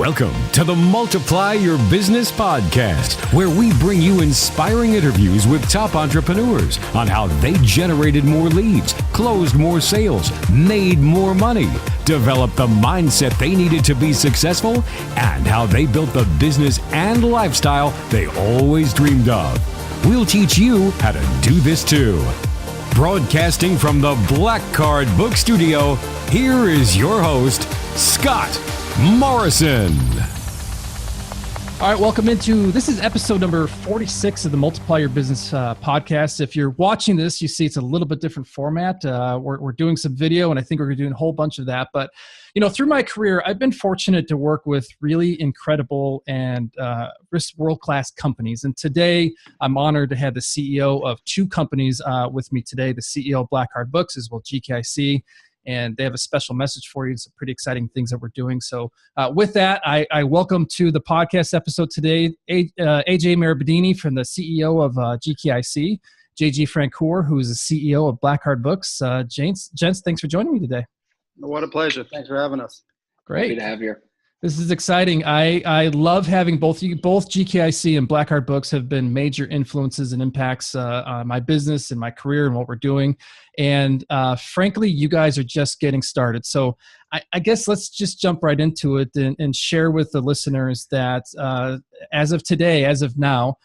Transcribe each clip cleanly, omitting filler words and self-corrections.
Welcome to the Multiply Your Business podcast, where we bring you inspiring interviews with top entrepreneurs on how they generated more leads, closed more sales, made more money, developed the mindset they needed to be successful, and how they built the business and lifestyle they always dreamed of. We'll teach you how to do this too. Broadcasting from the Black Card Book Studio, here is your host, Scott Morrison. All right, welcome this is episode number 46 of the Multiply Your Business podcast. If you're watching this, you see it's a little bit different format. We're doing some video, and I think we're doing a whole bunch of that. But, through my career, I've been fortunate to work with really incredible and world-class companies. And today, I'm honored to have the CEO of two companies with me today. The CEO of Black Card Books as well, GKIC. And they have a special message for you and some pretty exciting things that we're doing. So with that, I welcome to the podcast episode today, AJ Mirabedini from the CEO of GKIC, JG Francoeur, who is the CEO of Black Card Books. Gents, thanks for joining me today. What a pleasure. Thanks for having us. Great. Happy to have you here. This is exciting. I love having both you. Both GKIC and Black Card Books have been major influences and impacts on my business and my career and what we're doing. And frankly, you guys are just getting started. So I guess let's just jump right into it and share with the listeners that as of today, as of now,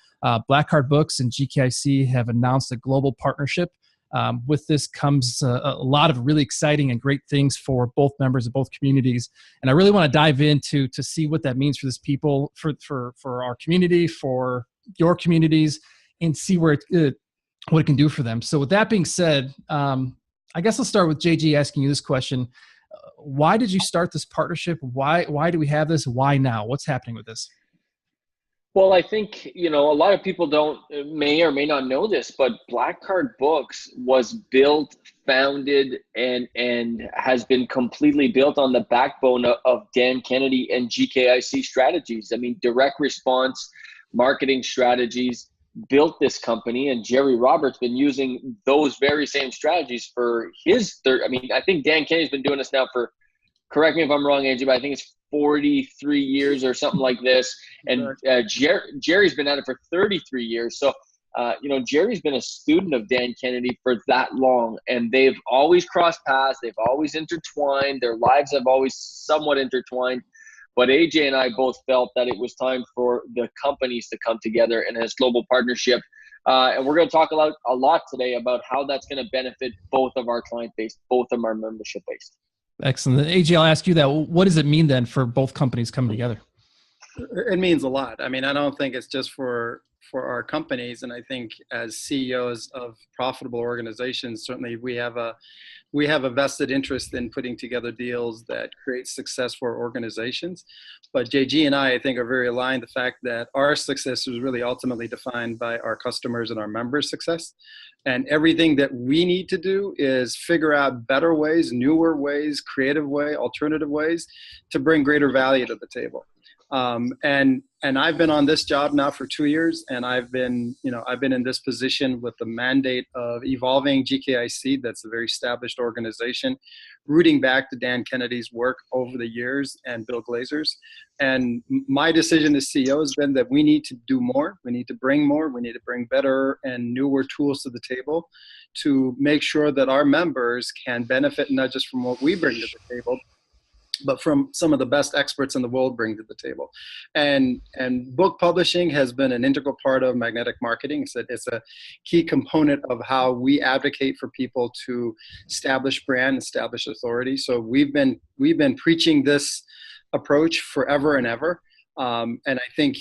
Black Card Books and GKIC have announced a global partnership. With this comes a lot of really exciting and great things for both members of both communities. And I really want to dive into to see what that means for this people, for our community, for your communities, and see what it can do for them. So with that being said, I guess let's start with JG asking you this question. Why did you start this partnership? Why do we have this? Why now? What's happening with this? Well, I think, a lot of people may or may not know this, but Black Card Books was built, founded, and has been completely built on the backbone of Dan Kennedy and GKIC strategies. I mean, direct response marketing strategies built this company, and Jerry Roberts been using those very same strategies for his I think Dan Kennedy's been doing this now for, correct me if I'm wrong, Angie, but I think it's 43 years or something like this. And Jerry's been at it for 33 years. So, Jerry's been a student of Dan Kennedy for that long, and they've always crossed paths. They've always intertwined. Their lives have always somewhat intertwined. But AJ and I both felt that it was time for the companies to come together in this global partnership. And we're going to talk a lot today about how that's going to benefit both of our client base, both of our membership base. Excellent. AJ, I'll ask you that. What does it mean then for both companies coming together? It means a lot. I mean, I don't think it's just for our companies. And I think as CEOs of profitable organizations, certainly we have a vested interest in putting together deals that create success for organizations. But JG and I think, are very aligned. The fact that our success is really ultimately defined by our customers and our members' success. And everything that we need to do is figure out better ways, newer ways, creative ways, alternative ways to bring greater value to the table. And I've been on this job now for 2 years, and I've been in this position with the mandate of evolving GKIC. That's a very established organization, rooting back to Dan Kennedy's work over the years and Bill Glazer's. And my decision as CEO has been that we need to do more. We need to bring more. We need to bring better and newer tools to the table to make sure that our members can benefit not just from what we bring to the table, but from some of the best experts in the world bring to the table. And book publishing has been an integral part of magnetic marketing. It's a key component of how we advocate for people to establish brand, establish authority. So we've been preaching this approach forever and ever. And I think,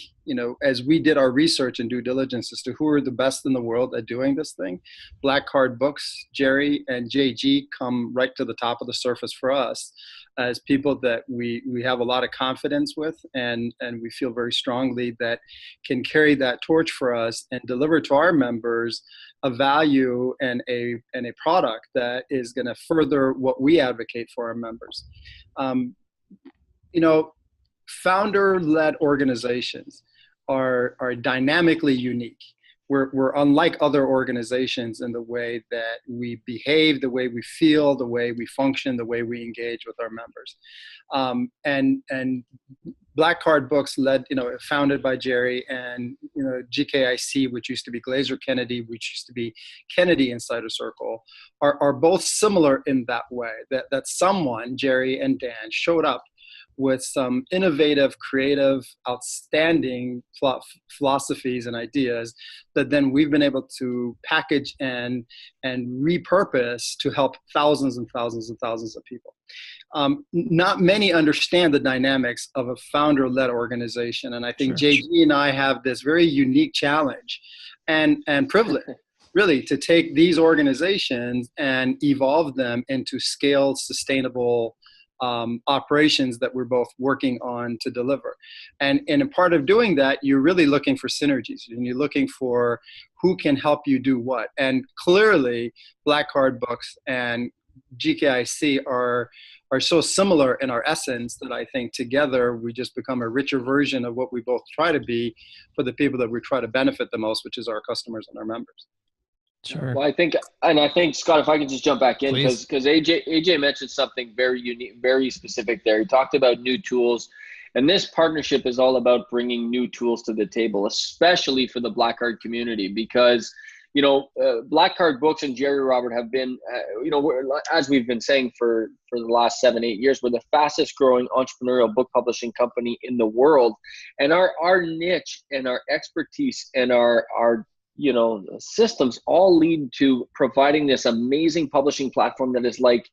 as we did our research and due diligence as to who are the best in the world at doing this thing, Black Card Books, Jerry and JG come right to the top of the surface for us as people that we have a lot of confidence with, and we feel very strongly that can carry that torch for us and deliver to our members a value and a product that is going to further what we advocate for our members. Founder-led organizations are dynamically unique. We're unlike other organizations in the way that we behave, the way we feel, the way we function, the way we engage with our members. And Black Card Books founded by Jerry, and GKIC, which used to be Glazer Kennedy, which used to be Kennedy Insider Circle, are both similar in that way. That someone, Jerry and Dan, showed up with some innovative, creative, outstanding philosophies and ideas that then we've been able to package and repurpose to help thousands and thousands and thousands of people. Not many understand the dynamics of a founder-led organization, and I think Sure. JG and I have this very unique challenge and privilege, really, to take these organizations and evolve them into scaled, sustainable operations that we're both working on to deliver. And a part of doing that, you're really looking for synergies, and you're looking for who can help you do what. And clearly, Black Card Books and GKIC are so similar in our essence that I think together we just become a richer version of what we both try to be for the people that we try to benefit the most, which is our customers and our members. Sure. Well, I think, Scott, if I could just jump back in, Please. because AJ mentioned something very unique, very specific there. He talked about new tools, and this partnership is all about bringing new tools to the table, especially for the Black Card community, because Black Card Books and Jerry Robert have been, as we've been saying for the last 7-8 years, we're the fastest growing entrepreneurial book publishing company in the world, and our niche and our expertise and our systems all lead to providing this amazing publishing platform that is like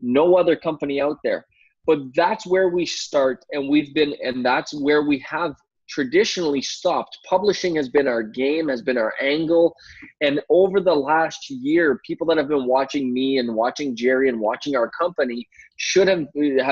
no other company out there. But that's where we start, and that's where we have traditionally stopped. Publishing has been our game, has been our angle. And over the last year, people that have been watching me and watching Jerry and watching our company should have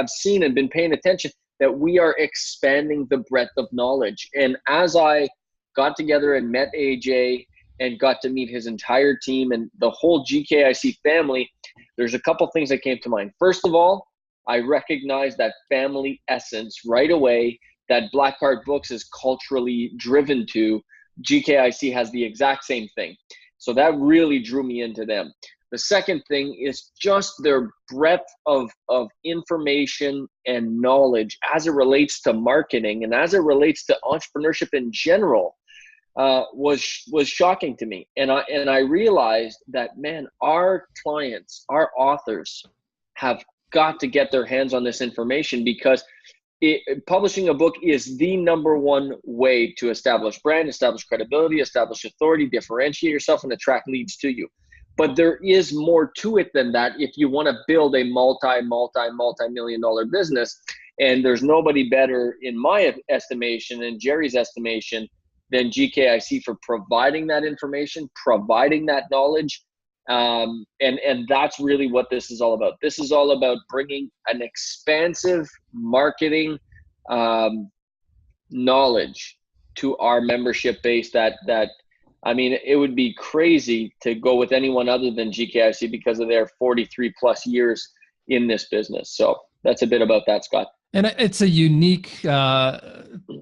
seen and been paying attention that we are expanding the breadth of knowledge. And as I got together and met AJ and got to meet his entire team and the whole GKIC family, there's a couple things that came to mind. First of all, I recognized that family essence right away that Black Card Books is culturally driven to. GKIC has the exact same thing. So that really drew me into them. The second thing is just their breadth of information and knowledge as it relates to marketing and as it relates to entrepreneurship in general. Was shocking to me, and I realized that, man, our clients, our authors, have got to get their hands on this information, because publishing a book is the number one way to establish brand, establish credibility, establish authority, differentiate yourself, and attract leads to you. But there is more to it than that if you want to build a multi-million dollar business. And there's nobody better, in my estimation and Jerry's estimation, than GKIC for providing that information, providing that knowledge. And that's really what this is all about. This is all about bringing an expansive marketing knowledge to our membership base that it would be crazy to go with anyone other than GKIC because of their 43 plus years in this business. So that's a bit about that, Scott. And it's a unique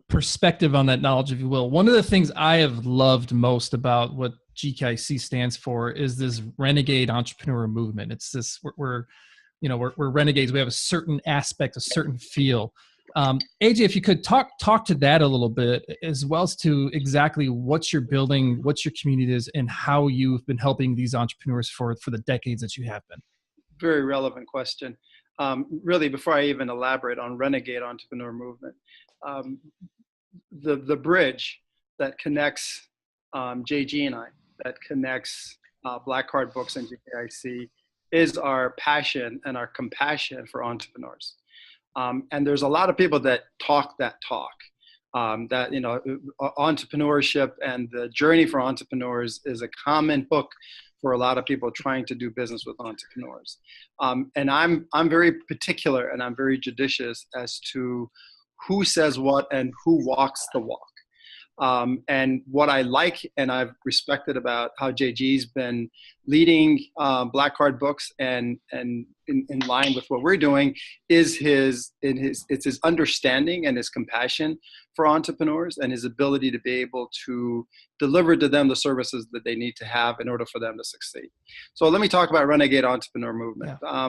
perspective on that knowledge, if you will. One of the things I have loved most about what GKIC stands for is this renegade entrepreneur movement. It's this, we're renegades. We have a certain aspect, a certain feel. AJ, if you could talk to that a little bit, as well as to exactly what you're building, what your community is, and how you've been helping these entrepreneurs for the decades that you have been. Very relevant question. Really, before I even elaborate on Renegade Entrepreneur Movement, the bridge that connects JG and I, that connects Black Card Books and GKIC, is our passion and our compassion for entrepreneurs. And there's a lot of people that talk that talk. Entrepreneurship and the journey for entrepreneurs is a common hook for a lot of people trying to do business with entrepreneurs. And I'm very particular and I'm very judicious as to who says what and who walks the walk. And what I like and I've respected about how JG's been leading Black Card Books and in line with what we're doing is his understanding and his compassion for entrepreneurs and his ability to be able to deliver to them the services that they need to have in order for them to succeed. So let me talk about Renegade Entrepreneur Movement. Yeah.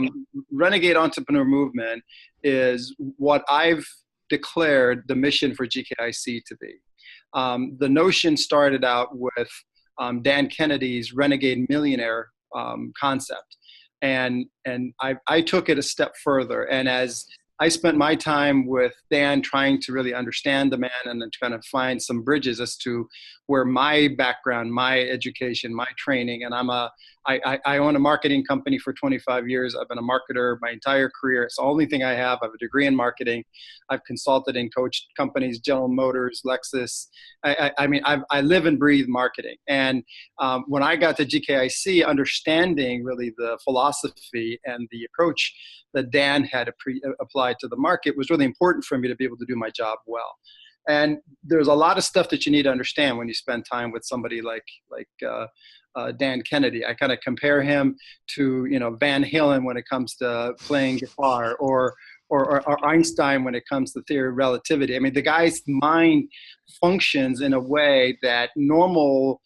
Renegade Entrepreneur Movement is what I've declared the mission for GKIC to be. The notion started out with Dan Kennedy's Renegade Millionaire concept. And I took it a step further. And as I spent my time with Dan trying to really understand the man and then to kind of find some bridges as to where my background, my education, my training, and I own a marketing company for 25 years. I've been a marketer my entire career. It's the only thing I have. I have a degree in marketing. I've consulted and coached companies, General Motors, Lexus. I live and breathe marketing. And when I got to GKIC, understanding really the philosophy and the approach that Dan had applied to the market was really important for me to be able to do my job well. And there's a lot of stuff that you need to understand when you spend time with somebody like Dan Kennedy. I kind of compare him to, Van Halen when it comes to playing guitar, or Einstein when it comes to theory of relativity. I mean, the guy's mind functions in a way that normal,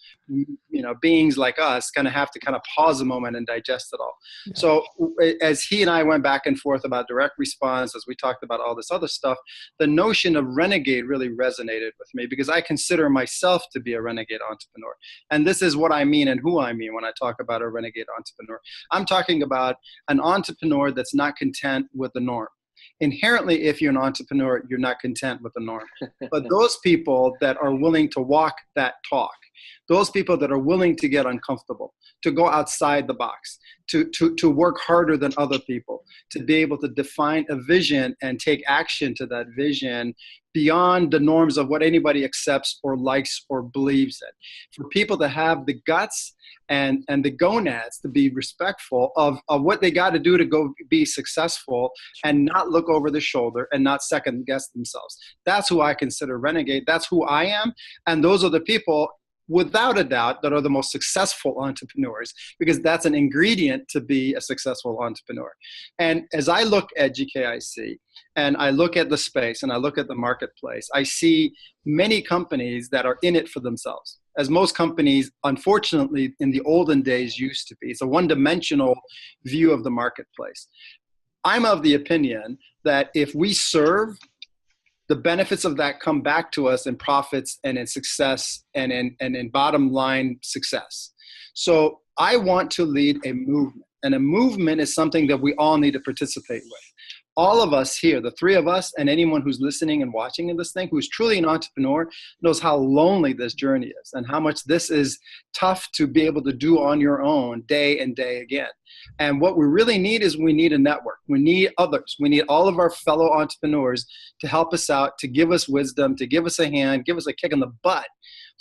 beings like us kind of have to kind of pause a moment and digest it all. Yeah. So as he and I went back and forth about direct response, as we talked about all this other stuff, the notion of renegade really resonated with me because I consider myself to be a renegade entrepreneur. And this is what I mean and who I mean when I talk about a renegade entrepreneur. I'm talking about an entrepreneur that's not content with the norm. Inherently, if you're an entrepreneur, you're not content with the norm. But those people that are willing to walk that talk, those people that are willing to get uncomfortable, to go outside the box, to work harder than other people, to be able to define a vision and take action to that vision beyond the norms of what anybody accepts or likes or believes in. For people to have the guts and the gonads to be respectful of what they got to do to go be successful and not look over the shoulder and not second guess themselves. That's who I consider renegade. That's who I am. And those are the people, without a doubt, that are the most successful entrepreneurs, because that's an ingredient to be a successful entrepreneur. And as I look at GKIC and I look at the space and I look at the marketplace, I see many companies that are in it for themselves, as most companies, unfortunately, in the olden days used to be. It's a one-dimensional view of the marketplace. I'm of the opinion that if we serve, the benefits of that come back to us in profits and in success and in bottom line success. So I want to lead a movement, and a movement is something that we all need to participate with. All of us here, the three of us, and anyone who's listening and watching in this thing, who's truly an entrepreneur, knows how lonely this journey is and how much this is tough to be able to do on your own day and day again. And what we really need is we need a network. We need others. We need all of our fellow entrepreneurs to help us out, to give us wisdom, to give us a hand, give us a kick in the butt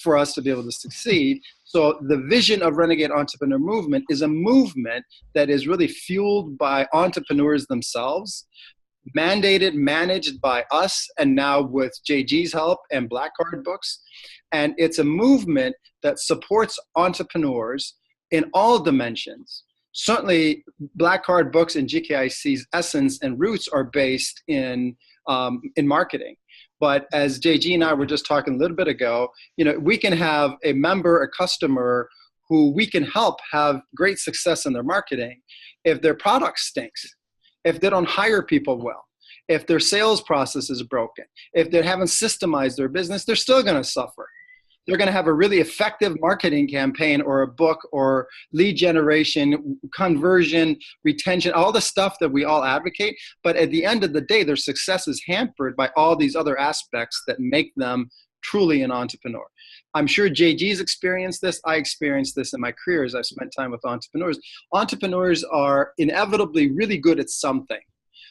for us to be able to succeed. So the vision of Renegade Entrepreneur Movement is a movement that is really fueled by entrepreneurs themselves, mandated, managed by us, and now with JG's help and Black Card Books. And it's a movement that supports entrepreneurs in all dimensions. Certainly, Black Card Books and GKIC's essence and roots are based in marketing. But as JG and I were just talking a little bit ago, we can have a member, a customer who we can help have great success in their marketing if their product stinks, if they don't hire people well, if their sales process is broken, if they haven't systemized their business, they're still going to suffer. They're going to have a really effective marketing campaign or a book or lead generation, conversion, retention, all the stuff that we all advocate. But at the end of the day, their success is hampered by all these other aspects that make them truly an entrepreneur. I'm sure JG's experienced this. I experienced this in my career as I've spent time with entrepreneurs. Entrepreneurs are inevitably really good at something,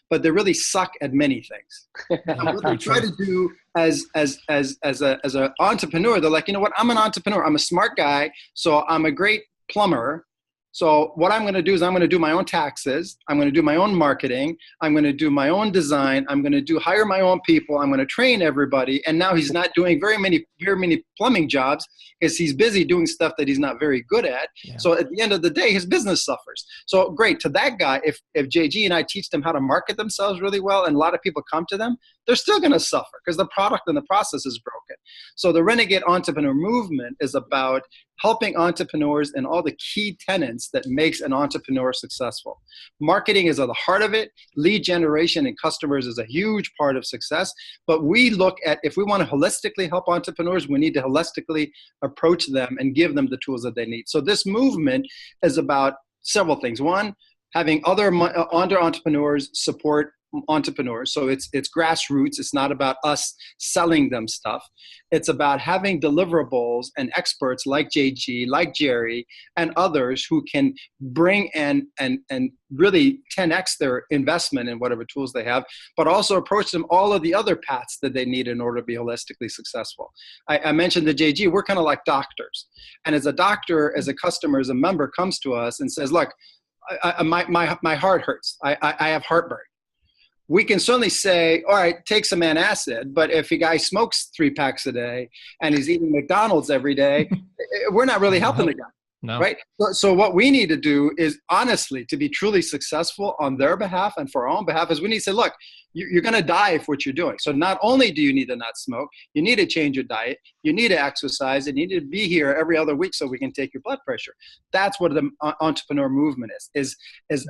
but they really suck at many things. And what they try to do as an entrepreneur, they're like, you know what, I'm an entrepreneur. I'm a smart guy, so I'm a great plumber. So what I'm going to do is I'm going to do my own taxes. I'm going to do my own marketing. I'm going to do my own design. I'm going to hire my own people. I'm going to train everybody. And now he's not doing very many plumbing jobs is he's busy doing stuff that he's not very good at. Yeah. So at the end of the day, his business suffers. So great, to that guy, if JG and I teach them how to market themselves really well, and a lot of people come to them, they're still going to suffer because the product and the process is broken. So the Renegade Entrepreneur Movement is about helping entrepreneurs in all the key tenets that makes an entrepreneur successful. Marketing is at the heart of it. Lead generation and customers is a huge part of success. But we look at, if we want to holistically help entrepreneurs, we need to holistically approach them and give them the tools that they need. So this movement is about several things. One, having other entrepreneurs support entrepreneurs. So it's grassroots. It's not about us selling them stuff. It's about having deliverables and experts like JG, like Jerry, and others who can bring and really 10x their investment in whatever tools they have, but also approach them all of the other paths that they need in order to be holistically successful. I mentioned the JG, we're kind of like doctors. And as a doctor, as a customer, as a member comes to us and says, look, my heart hurts. I have heartburn. We can certainly say, all right, take some antacid, but if a guy smokes 3 packs a day and he's eating McDonald's every day, we're not really helping the guy. No. Right? So what we need to do is, honestly, to be truly successful on their behalf and for our own behalf, is we need to say, look, you're going to die if what you're doing. So not only do you need to not smoke, you need to change your diet, you need to exercise, and you need to be here every other week so we can take your blood pressure. That's what the entrepreneur movement is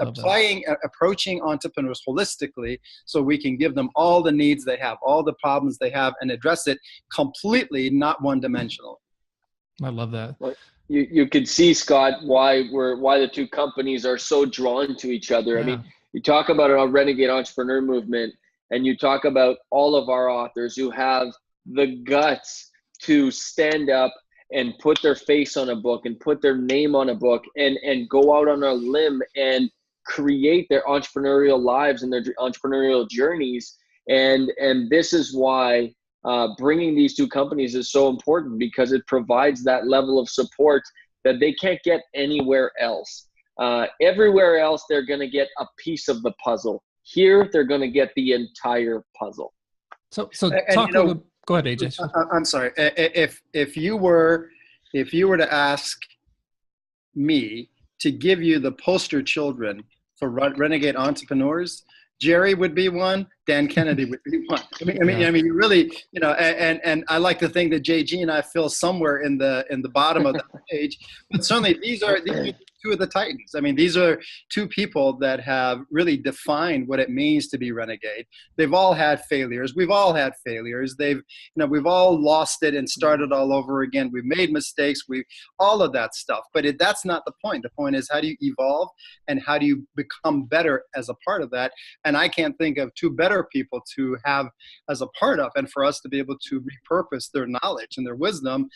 approaching entrepreneurs holistically so we can give them all the needs they have, all the problems they have, and address it completely, not one-dimensional. I love that. You could see, Scott, why the two companies are so drawn to each other. Yeah. I mean, you talk about a Renegade Entrepreneur Movement, and you talk about all of our authors who have the guts to stand up and put their face on a book and put their name on a book and go out on a limb and create their entrepreneurial lives and their entrepreneurial journeys. And this is why bringing these two companies is so important, because it provides that level of support that they can't get anywhere else. Everywhere else, they're going to get a piece of the puzzle. Here, they're going to get the entire puzzle. So talk a little. Go ahead, AJ. I'm sorry. If you were to ask me to give you the poster children for Renegade Entrepreneurs, Jerry would be one. Dan Kennedy would be one. I mean, you really, and I like to think that JG and I feel somewhere in the bottom of that page. But certainly, these are two of the titans. I mean, these are two people that have really defined what it means to be renegade. They've all had failures. We've all had failures. We've all lost it and started all over again. We've made mistakes. All of that stuff. But that's not the point. The point is, how do you evolve and how do you become better as a part of that? And I can't think of two better people to have as a part of, and for us to be able to repurpose their knowledge and their wisdom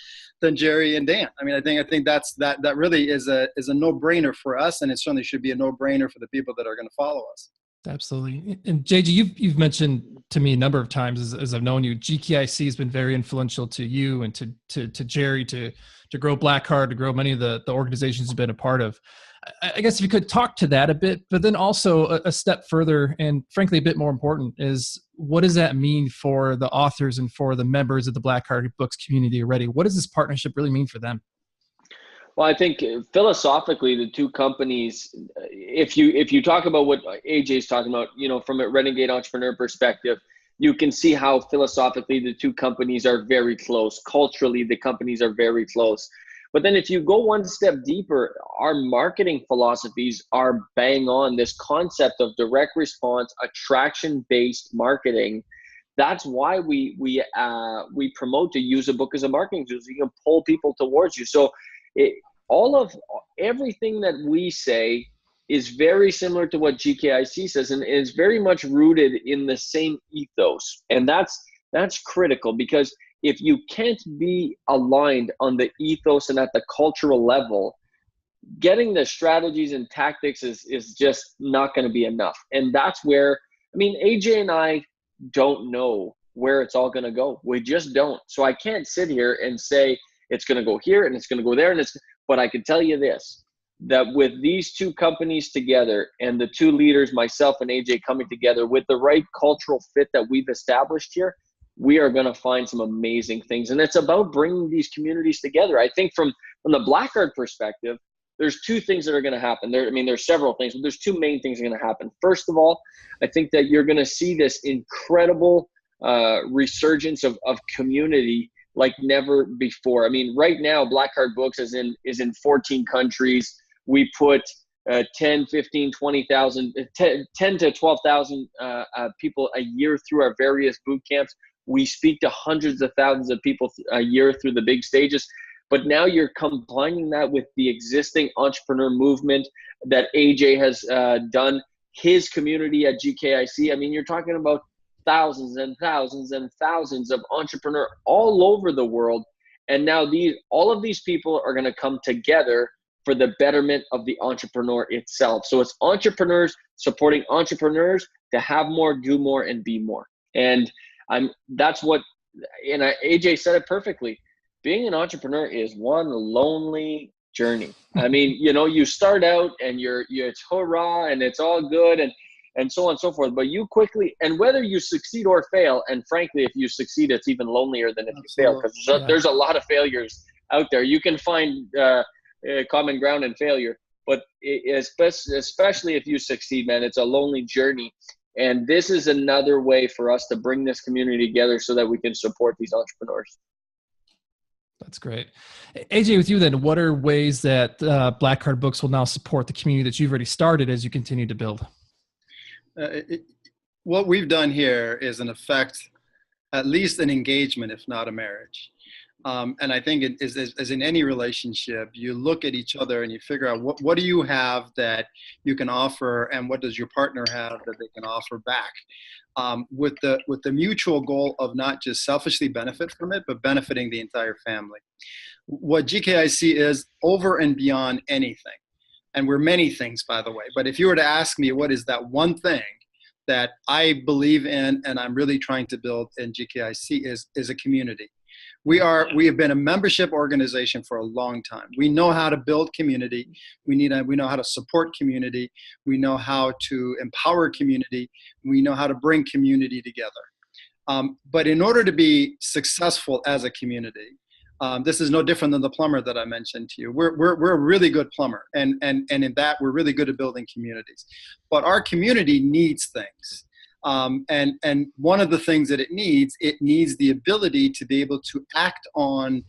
than Jerry and Dan. I mean, I think that really is a no-brainer for us, and it certainly should be a no-brainer for the people that are going to follow us. Absolutely. And JG, you've mentioned to me a number of times as I've known you, GKIC has been very influential to you and to Jerry to grow Blackheart, to grow many of the organizations you've been a part of. I guess if you could talk to that a bit, but then also a step further, and frankly, a bit more important, is what does that mean for the authors and for the members of the Blackheart Books community already? What does this partnership really mean for them? Well, I think philosophically, the two companies, if you talk about what AJ's talking about, from a Renegade Entrepreneur perspective, you can see how philosophically the two companies are very close. Culturally, the companies are very close. But then if you go one step deeper, our marketing philosophies are bang on. This concept of direct response, attraction-based marketing. That's why we promote to use a book as a marketing tool, so you can pull people towards you. So everything that we say is very similar to what GKIC says, and is very much rooted in the same ethos. And that's critical, because if you can't be aligned on the ethos and at the cultural level, getting the strategies and tactics is just not going to be enough. And that's where, AJ and I don't know where it's all going to go. We just don't. So I can't sit here and say it's going to go here and it's going to go there. But I can tell you this, that with these two companies together and the 2 leaders, myself and AJ, coming together with the right cultural fit that we've established here, we are going to find some amazing things. And it's about bringing these communities together. I think from the Black Card perspective, there's two things that are going to happen. There's several things, but there's two main things that are going to happen. First of all, I think that you're going to see this incredible resurgence of community like never before. I mean, right now, Black Card Books is in 14 countries. We put 10, 15, 20,000, 10 to 12,000 people a year through our various boot camps. We speak to hundreds of thousands of people a year through the big stages. But now you're combining that with the existing entrepreneur movement that AJ has done, his community at GKIC. I mean, you're talking about thousands and thousands and thousands of entrepreneurs all over the world. And now all of these people are going to come together for the betterment of the entrepreneur itself. So it's entrepreneurs supporting entrepreneurs to have more, do more, and be more. And AJ said it perfectly. Being an entrepreneur is one lonely journey. I mean, you start out and it's hurrah and it's all good and so on and so forth, but you quickly, and whether you succeed or fail, and frankly, if you succeed, it's even lonelier than if you fail, because there's a lot of failures out there. You can find common ground in failure, but especially if you succeed, man, it's a lonely journey. And this is another way for us to bring this community together so that we can support these entrepreneurs. That's great. AJ, with you then, what are ways that Black Card Books will now support the community that you've already started as you continue to build? What we've done here is, in effect, at least an engagement, if not a marriage. And I think it is, as in any relationship, you look at each other and you figure out what do you have that you can offer, and what does your partner have that they can offer back, with the mutual goal of not just selfishly benefit from it, but benefiting the entire family. What GKIC is over and beyond anything, and we're many things, by the way, but if you were to ask me what is that one thing that I believe in and I'm really trying to build in GKIC is a community. We have been a membership organization for a long time. We know how to build community. We know how to support community. We know how to empower community. We know how to bring community together. But in order to be successful as a community, this is no different than the plumber that I mentioned to you. We're a really good plumber, and in that we're really good at building communities. But our community needs things. And one of the things that it needs the ability to be able to act on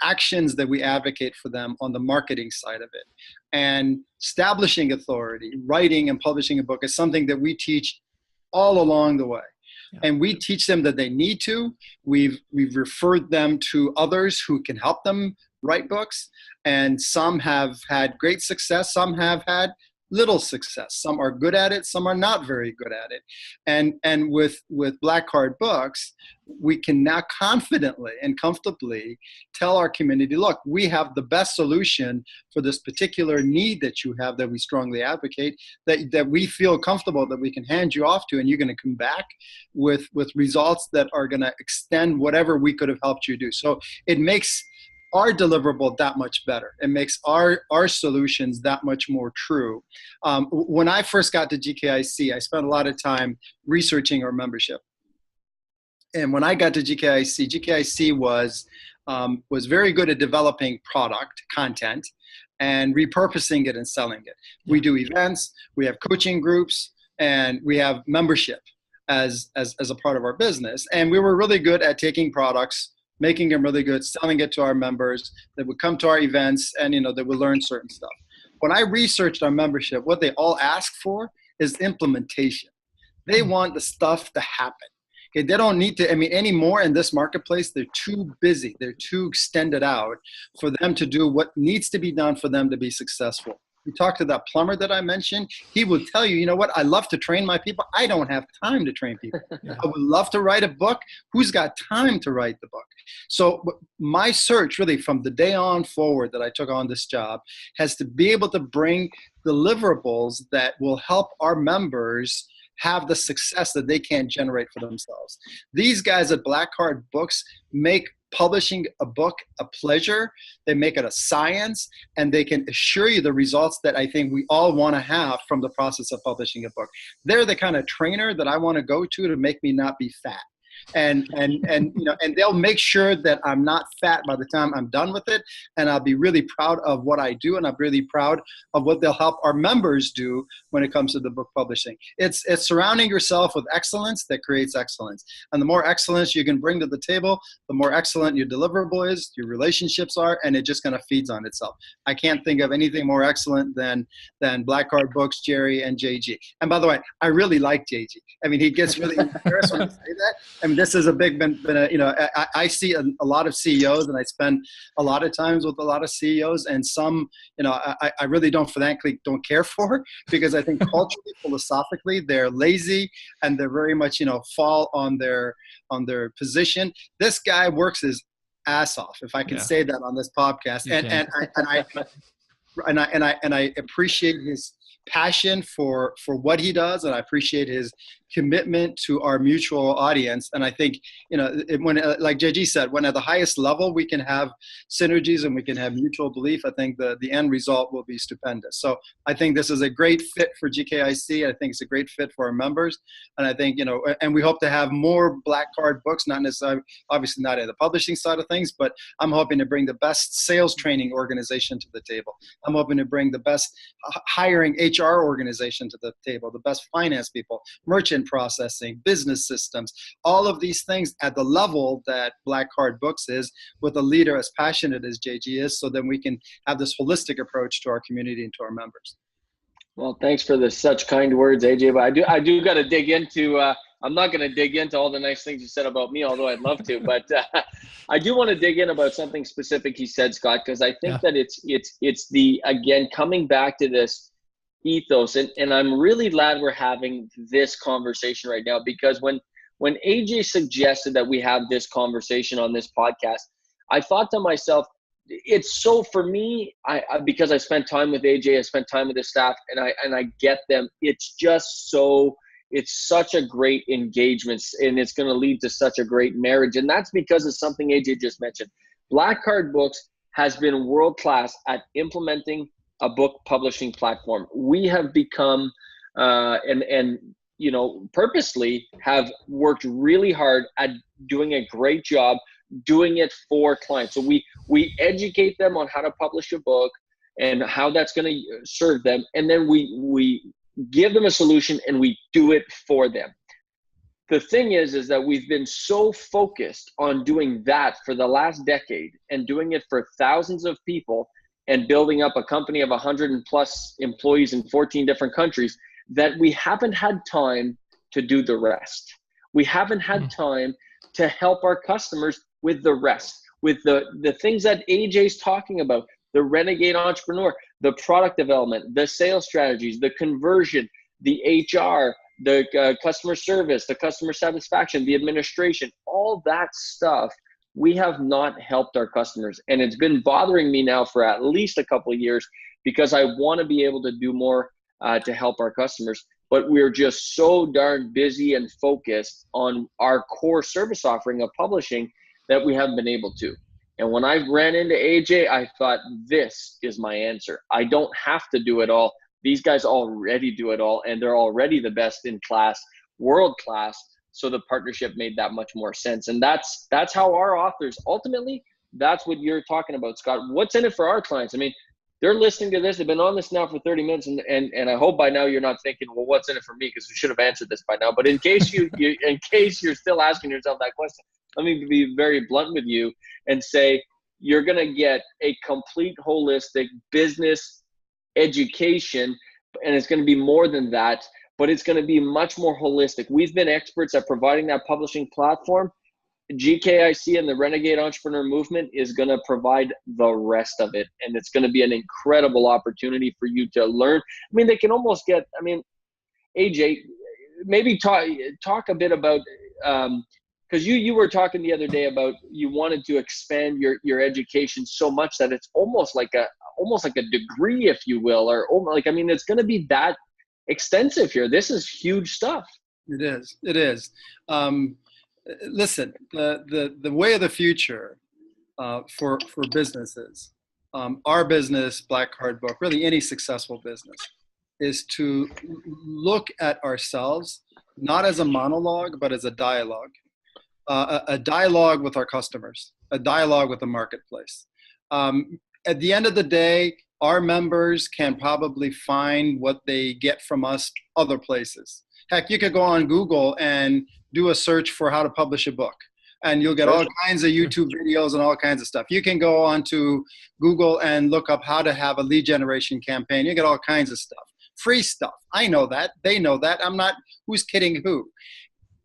actions that we advocate for them on the marketing side of it. And establishing authority, writing and publishing a book is something that we teach all along the way. Yeah. And we teach them that they need to. We've referred them to others who can help them write books. And some have had great success. Some have had little success. Some are good at it. Some are not very good at it. And with Black Card Books, we can now confidently and comfortably tell our community, look, we have the best solution for this particular need that you have, that we strongly advocate, that we feel comfortable that we can hand you off to, and you're going to come back with results that are going to extend whatever we could have helped you do. So it makes our deliverable that much better. It makes our solutions that much more true. When I first got to GKIC, I spent a lot of time researching our membership. And when I got to GKIC was very good at developing product content and repurposing it and selling it. We do events, we have coaching groups, and we have membership as a part of our business. And we were really good at taking products, making them really good, selling it to our members that would come to our events, and they would learn certain stuff. When I researched our membership, what they all ask for is implementation. They want the stuff to happen. Okay, they don't need to, anymore in this marketplace, they're too busy. They're too extended out for them to do what needs to be done for them to be successful. You talk to that plumber that I mentioned, he will tell you, you know what, I love to train my people. I don't have time to train people. Yeah. I would love to write a book. Who's got time to write the book? So my search really from the day on forward that I took on this job has to be able to bring deliverables that will help our members have the success that they can't generate for themselves. These guys at Black Card Books make publishing a book a pleasure. They make it a science, and they can assure you the results that I think we all want to have from the process of publishing a book. They're the kind of trainer that I want to go to make me not be fat. and and they'll make sure that I'm not fat by the time I'm done with it, and I'll be really proud of what I do, and I'm really proud of what they'll help our members do when it comes to the book publishing. It's surrounding yourself with excellence that creates excellence, and the more excellence you can bring to the table, the more excellent your deliverable is, your relationships are, and it just kind of feeds on itself. I can't think of anything more excellent than Black Card Books, Jerry, and JG. And by the way, I really like JG. I mean, he gets really embarrassed when I say that. I mean, this is a big, I see a lot of CEOs, and I spend a lot of times with a lot of CEOs, and some, I really frankly don't care for, because I think culturally, philosophically, they're lazy, and they're very much, fall on their position. This guy works his ass off, if I can say that on this podcast, and I appreciate his passion for what he does, and I appreciate his commitment to our mutual audience. And I think, when, like JG said, when at the highest level we can have synergies and we can have mutual belief, I think the end result will be stupendous. So I think this is a great fit for GKIC. I think it's a great fit for our members. And I think, and we hope to have more Black Card Books, not necessarily, obviously not in the publishing side of things, but I'm hoping to bring the best sales training organization to the table. I'm hoping to bring the best hiring HR organization to the table, the best finance people, merchant processing, business systems, all of these things at the level that Black Card Books is, with a leader as passionate as JG is, so then we can have this holistic approach to our community and to our members. Well, thanks for such kind words, AJ, but I do got to dig into, I'm not going to dig into all the nice things you said about me, although I'd love to, but I do want to dig in about something specific he said, Scott, because I think that it's the, again, coming back to this ethos, and I'm really glad we're having this conversation right now, because when AJ suggested that we have this conversation on this podcast, I thought to myself, it's so, for me, because I spent time with AJ, I spent time with his staff, and I get them. It's just so, it's such a great engagement, and it's going to lead to such a great marriage, and that's because of something AJ just mentioned. Black Card Books has been world class at implementing a book publishing platform. We have become, purposely have worked really hard at doing a great job doing it for clients. So we educate them on how to publish a book and how that's going to serve them. And then we give them a solution and we do it for them. The thing is that we've been so focused on doing that for the last decade and doing it for thousands of people and building up a company of 100+ employees in 14 different countries, that we haven't had time to do the rest. We haven't had time to help our customers with the rest, with the things that AJ's talking about, the renegade entrepreneur, the product development, the sales strategies, the conversion, the HR, the customer service, the customer satisfaction, the administration, all that stuff. We have not helped our customers, and it's been bothering me now for at least a couple of years, because I want to be able to do more to help our customers, but we're just so darn busy and focused on our core service offering of publishing that we haven't been able to. And when I ran into AJ, I thought, this is my answer. I don't have to do it all. These guys already do it all, and they're already the best in class, world class. So the partnership made that much more sense. And that's how our authors, ultimately, that's what you're talking about, Scott. What's in it for our clients? I mean, they're listening to this. They've been on this now for 30 minutes. And I hope by now you're not thinking, well, what's in it for me? Because we should have answered this by now. But in case in case you're still asking yourself that question, let me be very blunt with you and say, you're going to get a complete holistic business education. And it's going to be more than that, but it's going to be much more holistic. We've been experts at providing that publishing platform. GKIC and the Renegade Entrepreneur Movement is going to provide the rest of it. And it's going to be an incredible opportunity for you to learn. I mean, they can almost get, I mean, AJ, maybe talk a bit about, because you were talking the other day about you wanted to expand your education so much that it's almost like a degree, if you will, or like, I mean, it's going to be that extensive here. This is huge stuff. It is. Listen, the way of the future for businesses, our business, Black Card Book, really any successful business, is to look at ourselves not as a monologue, but as a dialogue. a dialogue with our customers, a dialogue with the marketplace. At the end of the day, our members can probably find what they get from us other places. Heck, you could go on Google and do a search for how to publish a book, and you'll get all kinds of YouTube videos and all kinds of stuff. You can go onto Google and look up how to have a lead generation campaign. You get all kinds of stuff, free stuff. I know that. They know that. I'm not, who's kidding who?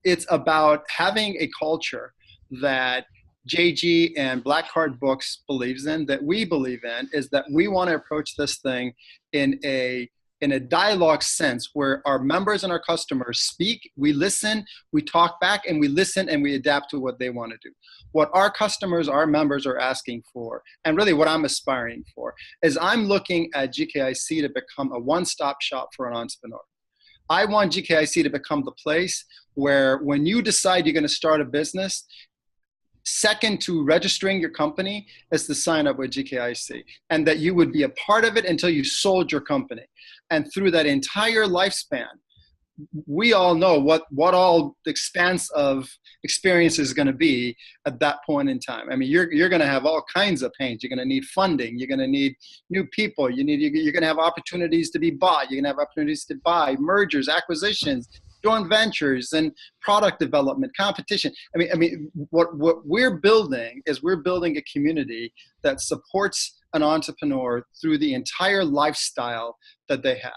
It's about having a culture that JG and Black Card Books believes in, that we believe in, is that we want to approach this thing in a dialogue sense where our members and our customers speak, we listen, we talk back, and we listen and we adapt to what they want to do. What our customers, our members are asking for, and really what I'm aspiring for, is I'm looking at GKIC to become a one-stop shop for an entrepreneur. I want GKIC to become the place where when you decide you're going to start a business, second to registering your company is to sign up with GKIC, and that you would be a part of it until you sold your company. And through that entire lifespan, we all know what all the expanse of experience is going to be at that point in time. I mean, you're going to have all kinds of pains. You're going to need funding. You're going to need new people. You're going to have opportunities to be bought. You're going to have opportunities to buy, mergers, acquisitions, joint ventures, and product development, competition. I mean, what we're building is we're building a community that supports an entrepreneur through the entire lifestyle that they have.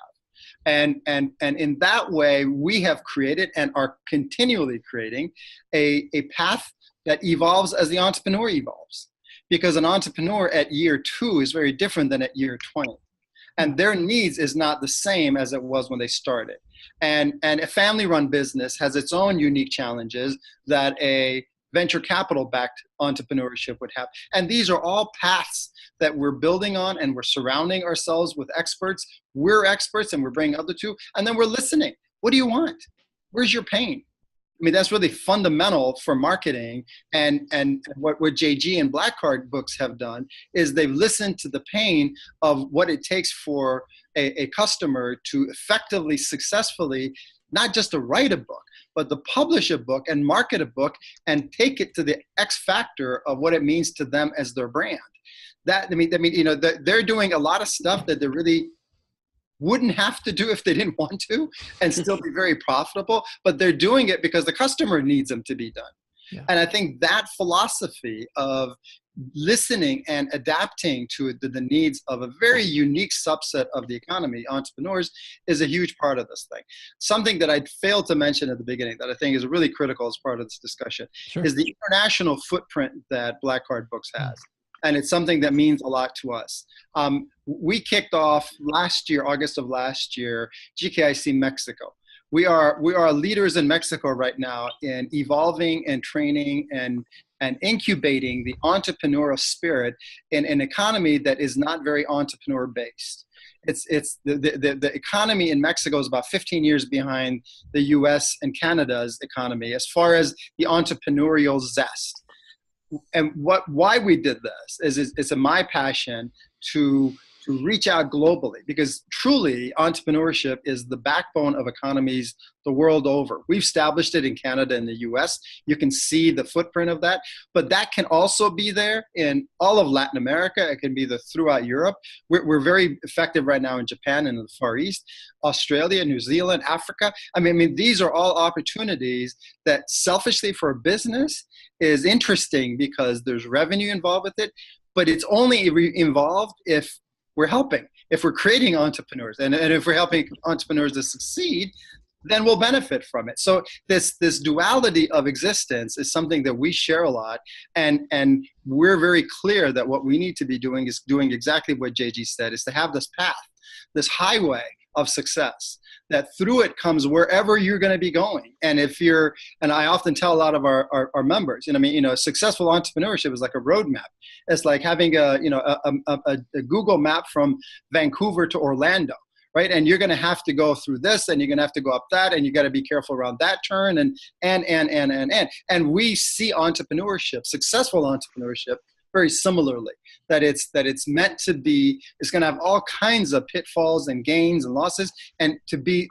And in that way, we have created and are continually creating a path that evolves as the entrepreneur evolves. Because an entrepreneur at year 2 is very different than at year 20. And their needs is not the same as it was when they started. And a family-run business has its own unique challenges that a venture capital-backed entrepreneurship would have. And these are all paths that we're building on, and we're surrounding ourselves with experts. We're experts, and we're bringing other to, and then we're listening. What do you want? Where's your pain? I mean, that's really fundamental for marketing. And what JG and Black Card Books have done is they've listened to the pain of what it takes for a customer to effectively, successfully, not just to write a book, but to publish a book and market a book and take it to the X factor of what it means to them as their brand. That, I mean, you know, they're doing a lot of stuff that they really wouldn't have to do if they didn't want to and still be very profitable, but they're doing it because the customer needs them to be done. Yeah. And I think that philosophy of listening and adapting to the needs of a very unique subset of the economy, entrepreneurs, is a huge part of this thing. Something that I failed to mention at the beginning that I think is really critical as part of this discussion is the international footprint that Black Card Books has. And it's something that means a lot to us. We kicked off last year, August of last year, GKIC Mexico. We are leaders in Mexico right now in evolving and training and incubating the entrepreneurial spirit in an economy that is not very entrepreneur based. It's the economy in Mexico is about 15 years behind the US and Canada's economy as far as the entrepreneurial zest. And why we did this is it's my passion to reach out globally, because truly entrepreneurship is the backbone of economies the world over. We've established it in Canada and the US. You can see the footprint of that, but that can also be there in all of Latin America. It can be there throughout Europe. We're very effective right now in Japan and in the Far East, Australia, New Zealand, Africa. I mean, these are all opportunities that selfishly for a business is interesting because there's revenue involved with it, but it's only involved if we're helping, if we're creating entrepreneurs, and if we're helping entrepreneurs to succeed, then we'll benefit from it. So this duality of existence is something that we share a lot, and we're very clear that what we need to be doing is doing exactly what JG said, is to have this path, this highway of success, that through it comes wherever you're going to be going. And and I often tell a lot of our members, successful entrepreneurship is like a roadmap. It's like having a Google map from Vancouver to Orlando, right? And you're going to have to go through this, and you're going to have to go up that, and you got to be careful around that turn, and we see entrepreneurship, successful entrepreneurship, very similarly, that it's meant to be, it's going to have all kinds of pitfalls and gains and losses, and to be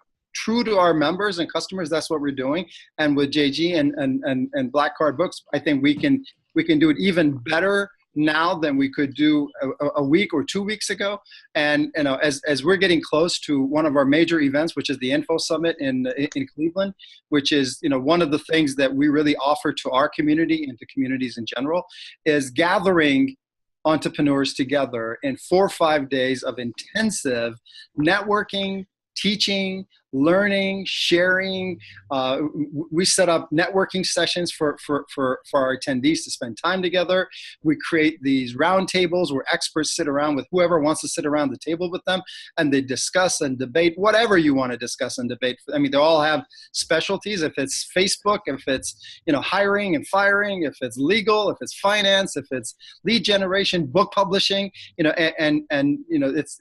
true to our members and customers, that's what we're doing. And with JG and Black Card Books, I think we can do it even better now than we could do a week or 2 weeks ago. And as we're getting close to one of our major events, which is the Info Summit in Cleveland, which is one of the things that we really offer to our community and to communities in general, is gathering entrepreneurs together in 4 or 5 days of intensive networking, teaching, learning, sharing. We set up networking sessions for our attendees to spend time together. We create these round tables where experts sit around with whoever wants to sit around the table with them, and they discuss and debate whatever you want to discuss and debate. I mean, they all have specialties. If it's Facebook, if it's hiring and firing, if it's legal, if it's finance, if it's lead generation, book publishing, it's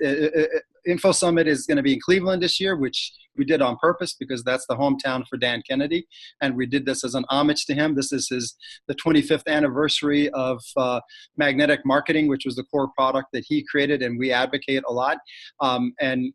Info Summit is going to be in Cleveland this year, which we did on purpose because that's the hometown for Dan Kennedy. And we did this as an homage to him. This is the 25th anniversary of magnetic marketing, which was the core product that he created, and we advocate a lot. And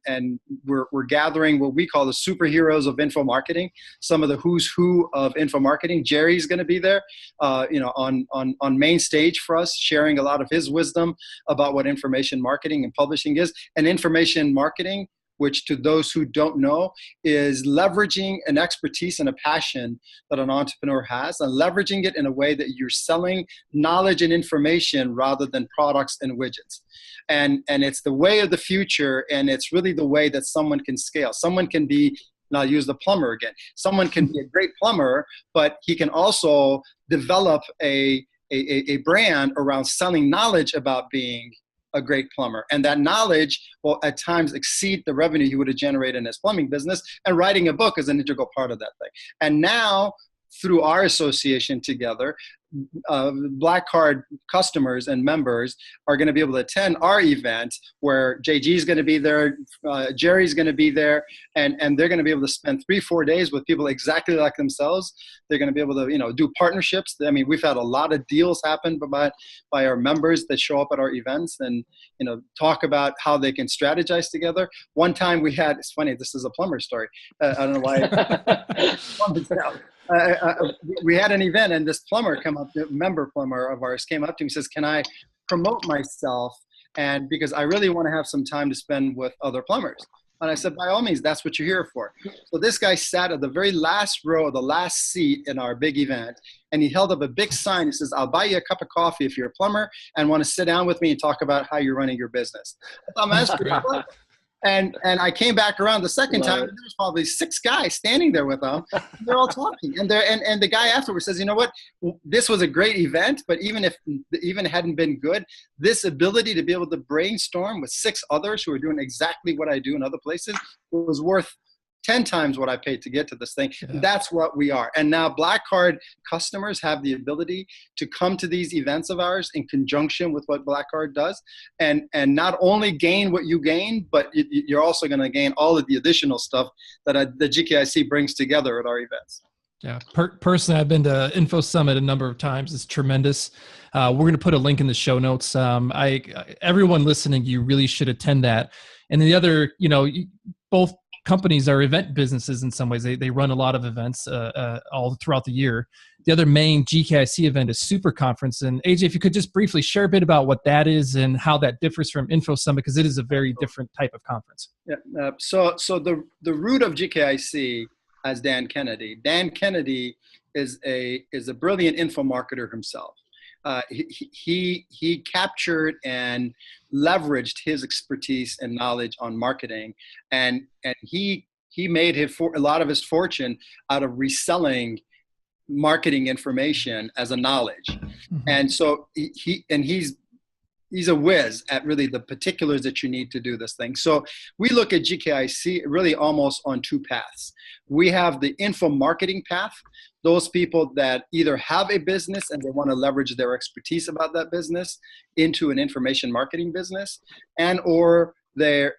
we're gathering what we call the superheroes of info marketing, some of the who's who of info marketing. Jerry's going to be there, on main stage for us, sharing a lot of his wisdom about what information marketing and publishing is. And information marketing, which to those who don't know, is leveraging an expertise and a passion that an entrepreneur has, and leveraging it in a way that you're selling knowledge and information rather than products and widgets. And it's the way of the future, and it's really the way that someone can scale. Someone can be, and I'll use the plumber again, someone can be a great plumber, but he can also develop a brand around selling knowledge about being a great plumber. And that knowledge will at times exceed the revenue he would have generated in his plumbing business. And writing a book is an integral part of that thing. And now, through our association together, Black Card customers and members are going to be able to attend our event where JG is going to be there, Jerry's going to be there, and they're going to be able to spend 3-4 days with people exactly like themselves. They're going to be able to do partnerships. I mean, we've had a lot of deals happen by our members that show up at our events and talk about how they can strategize together. One time we had, it's funny, this is a plumber story. I don't know why. We had an event, and this plumber a member plumber of ours came up to me and says, "Can I promote myself? And because I really want to have some time to spend with other plumbers." And I said, "By all means, that's what you're here for." So this guy sat at the very last row, the last seat in our big event, and he held up a big sign. He says, "I'll buy you a cup of coffee if you're a plumber and want to sit down with me and talk about how you're running your business." I thought, "Man, that's pretty cool." And I came back around the second time, and there was probably 6 guys standing there with them. They're all talking, and the guy afterwards says, "You know what? This was a great event, but even if the event hadn't been good, this ability to be able to brainstorm with 6 others who are doing exactly what I do in other places was worth 10 times what I paid to get to this thing." Yeah. That's what we are. And now Black Card customers have the ability to come to these events of ours in conjunction with what Black Card does, and not only gain what you gain, but you're also going to gain all of the additional stuff that the GKIC brings together at our events. Yeah, personally, I've been to Info Summit a number of times. It's tremendous. We're going to put a link in the show notes. Everyone listening, you really should attend that. And the other, both companies are event businesses in some ways. They run a lot of events all throughout the year. The other main GKIC event is Super Conference. And AJ, if you could just briefly share a bit about what that is and how that differs from Info Summit, because it is a very different type of conference. Yeah. So the root of GKIC as Dan Kennedy. Dan Kennedy is a brilliant info marketer himself. He captured and leveraged his expertise and knowledge on marketing, and he made a lot of his fortune out of reselling marketing information as a knowledge. Mm-hmm. And so he's a whiz at really the particulars that you need to do this thing. So we look at GKIC really almost on 2 paths. We have the info marketing path, those people that either have a business and they want to leverage their expertise about that business into an information marketing business, and or they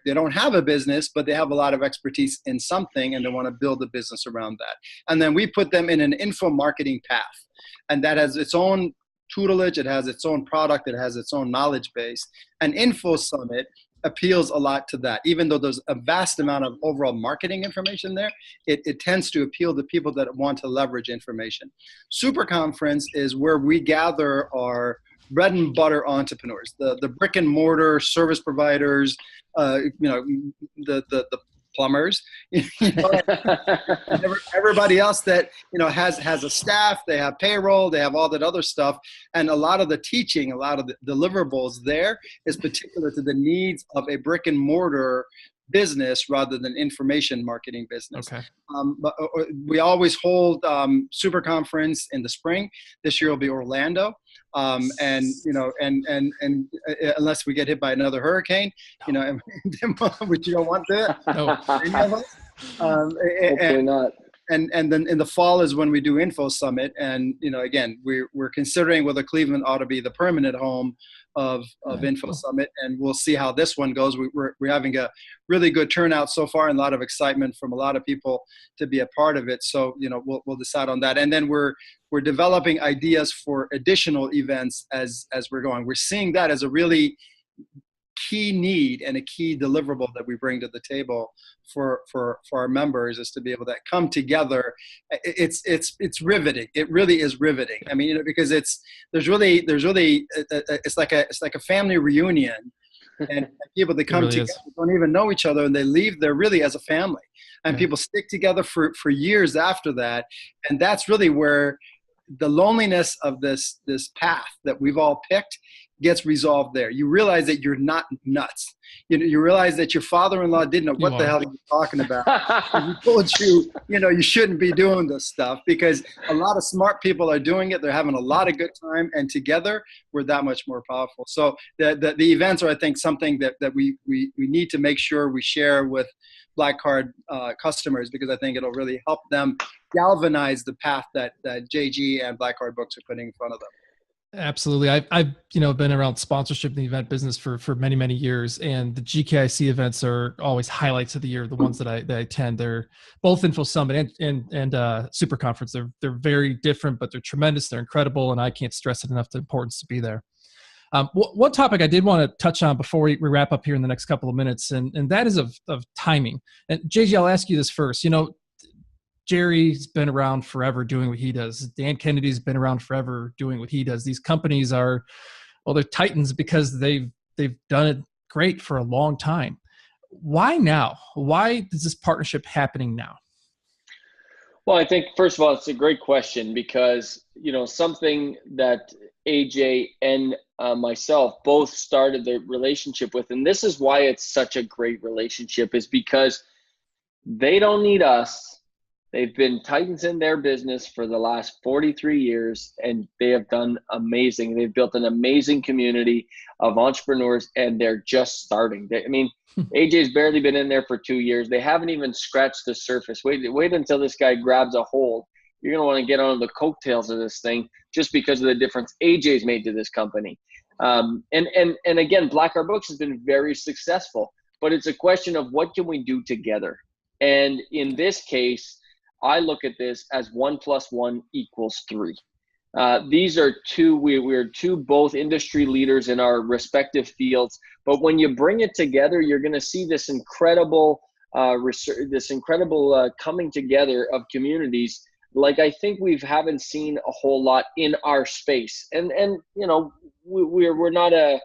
don't have a business, but they have a lot of expertise in something and they want to build a business around that. And then we put them in an info marketing path, and that has its own tutelage, it has its own product, it has its own knowledge base. And Info Summit appeals a lot to that. Even though there's a vast amount of overall marketing information there, it tends to appeal to people that want to leverage information. Super Conference is where we gather our bread and butter entrepreneurs, the brick and mortar service providers, the plumbers, everybody else that has a staff, they have payroll, they have all that other stuff, and a lot of the teaching, a lot of the deliverables there is particular to the needs of a brick and mortar business rather than information marketing business. Okay. But we always hold Super Conference in the spring. This year will be Orlando. And unless we get hit by another hurricane, which you don't want that. No. Any of us. Hopefully not. And then in the fall is when we do Info Summit. And, again, we're considering whether Cleveland ought to be the permanent home of Info Summit. And we'll see how this one goes. We're having a really good turnout so far and a lot of excitement from a lot of people to be a part of it. So, we'll decide on that. And then we're developing ideas for additional events as we're going. We're seeing that as a really key need and a key deliverable that we bring to the table for our members, is to be able to come together. It's riveting. It really is riveting. I mean, because it's like a family reunion, and people that come really together don't even know each other, and they leave there really as a family, and people stick together for years after that. And that's really where the loneliness of this path that we've all picked gets resolved there. You realize that you're not nuts. You realize that your father-in-law didn't know what the hell he was talking about. He told you, you shouldn't be doing this stuff, because a lot of smart people are doing it. They're having a lot of good time, and together we're that much more powerful. So the events are, I think, something that we need to make sure we share with Black Card customers, because I think it'll really help them galvanize the path that JG and Black Card Books are putting in front of them. Absolutely. I've been around sponsorship in the event business for many, many years, and the GKIC events are always highlights of the year. The ones that I attend, they're both Info Summit and Super Conference. They're very different, but they're tremendous. They're incredible, and I can't stress it enough, the importance to be there. One topic I did want to touch on before we wrap up here in the next couple of minutes, and that is of timing. And JG, I'll ask you this first. Jerry's been around forever doing what he does. Dan Kennedy's been around forever doing what he does. These companies they're titans because they've done it great for a long time. Why now? Why is this partnership happening now? Well, I think, first of all, it's a great question, because, something that AJ and myself both started the relationship with, and this is why it's such a great relationship, is because they don't need us. They've been titans in their business for the last 43 years, and they have done amazing. They've built an amazing community of entrepreneurs, and they're just starting. AJ's barely been in there for 2 years. They haven't even scratched the surface. Wait until this guy grabs a hold. You're going to want to get on the coattails of this thing, just because of the difference AJ's made to this company. And again, Black Card Books has been very successful, but it's a question of what can we do together. And in this case, I look at this as 1 + 1 = 3. These are we're two both industry leaders in our respective fields, but when you bring it together, you're going to see this incredible coming together of communities like I think we haven't seen a whole lot in our space. And we're not a,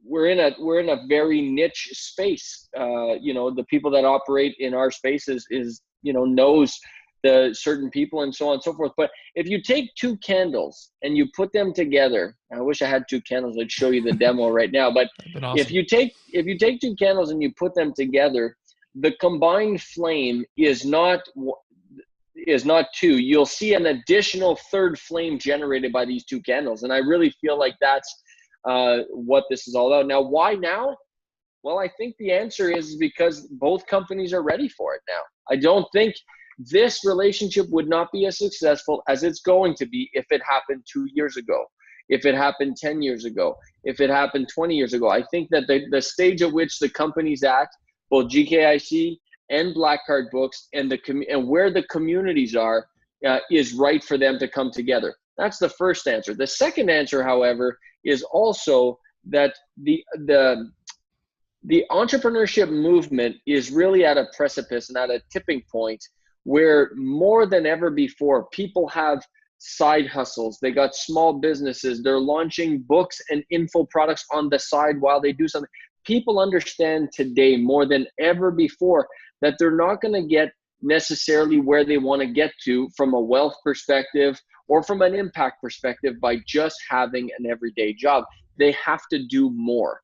we're in a very niche space. The people that operate in our space is knows the certain people and so on and so forth. But if you take 2 candles and you put them together, I wish I had 2 candles. I'd show you the demo right now. But awesome. if you take 2 candles and you put them together, the combined flame is not 2. You'll see an additional 3rd flame generated by these 2 candles. And I really feel like that's what this is all about. Now, why now? Well, I think the answer is because both companies are ready for it now. I don't think this relationship would not be as successful as it's going to be if it happened 2 years ago, if it happened 10 years ago, if it happened 20 years ago. I think that the stage at which the company's at, both GKIC and Black Card Books, and where the communities are, is right for them to come together. That's the first answer. The second answer, however, is also that the entrepreneurship movement is really at a precipice and at a tipping point where more than ever before, people have side hustles. They got small businesses. They're launching books and info products on the side while they do something. People understand today more than ever before that they're not going to get necessarily where they want to get to from a wealth perspective or from an impact perspective by just having an everyday job. They have to do more.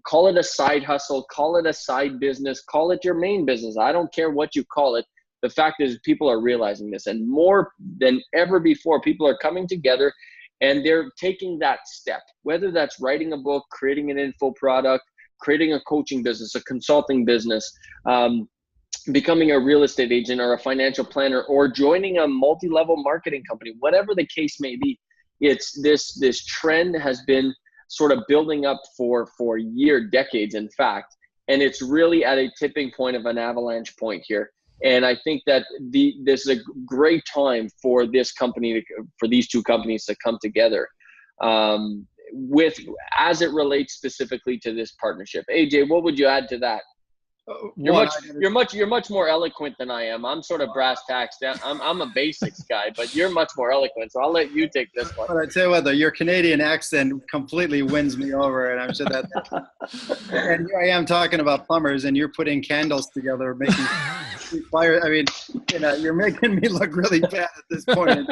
Call it a side hustle, call it a side business, call it your main business. I don't care what you call it. The fact is people are realizing this, and more than ever before, people are coming together and they're taking that step, whether that's writing a book, creating an info product, creating a coaching business, a consulting business, becoming a real estate agent or a financial planner, or joining a multi-level marketing company, whatever the case may be. It's this trend has been sort of building up for decades, in fact, and it's really at a tipping point of an avalanche point here. And I think that this is a great time for this company, for these two companies to come together, as it relates specifically to this partnership. AJ, what would you add to that? You're much more eloquent than I am. I'm sort of brass tacks. I'm a basics guy, but you're much more eloquent. So I'll let you take this one. But I tell you what, though, your Canadian accent completely wins me over, and I'm sure that. And here I am talking about plumbers, and you're putting candles together, making fire. I mean, you're making me look really bad at this point.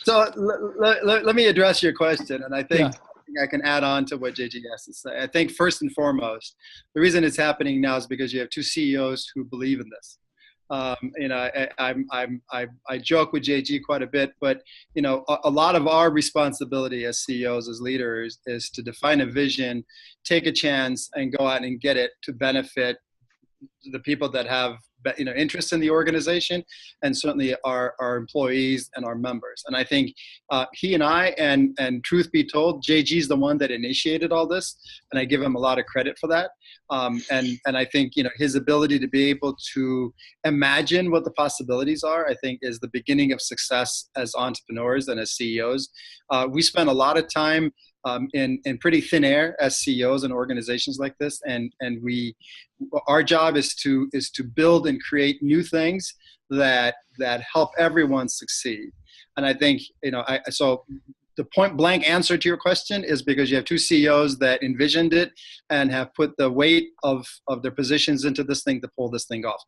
So let me address your question, and I think. Yeah. I can add on to what JG has to say. I think first and foremost, the reason it's happening now is because you have two CEOs who believe in this. I joke with JG quite a bit, but a lot of our responsibility as CEOs, as leaders, is to define a vision, take a chance, and go out and get it to benefit the people that have interest in the organization, and certainly our employees and our members. And I think he and I, and truth be told, JG's the one that initiated all this, and I give him a lot of credit for that. And I think his ability to be able to imagine what the possibilities are, I think, is the beginning of success as entrepreneurs and as CEOs. We spend a lot of time in pretty thin air as CEOs in organizations like this, and our job is to build and create new things that help everyone succeed. And I think so the point blank answer to your question is because you have two CEOs that envisioned it and have put the weight of their positions into this thing to pull this thing off.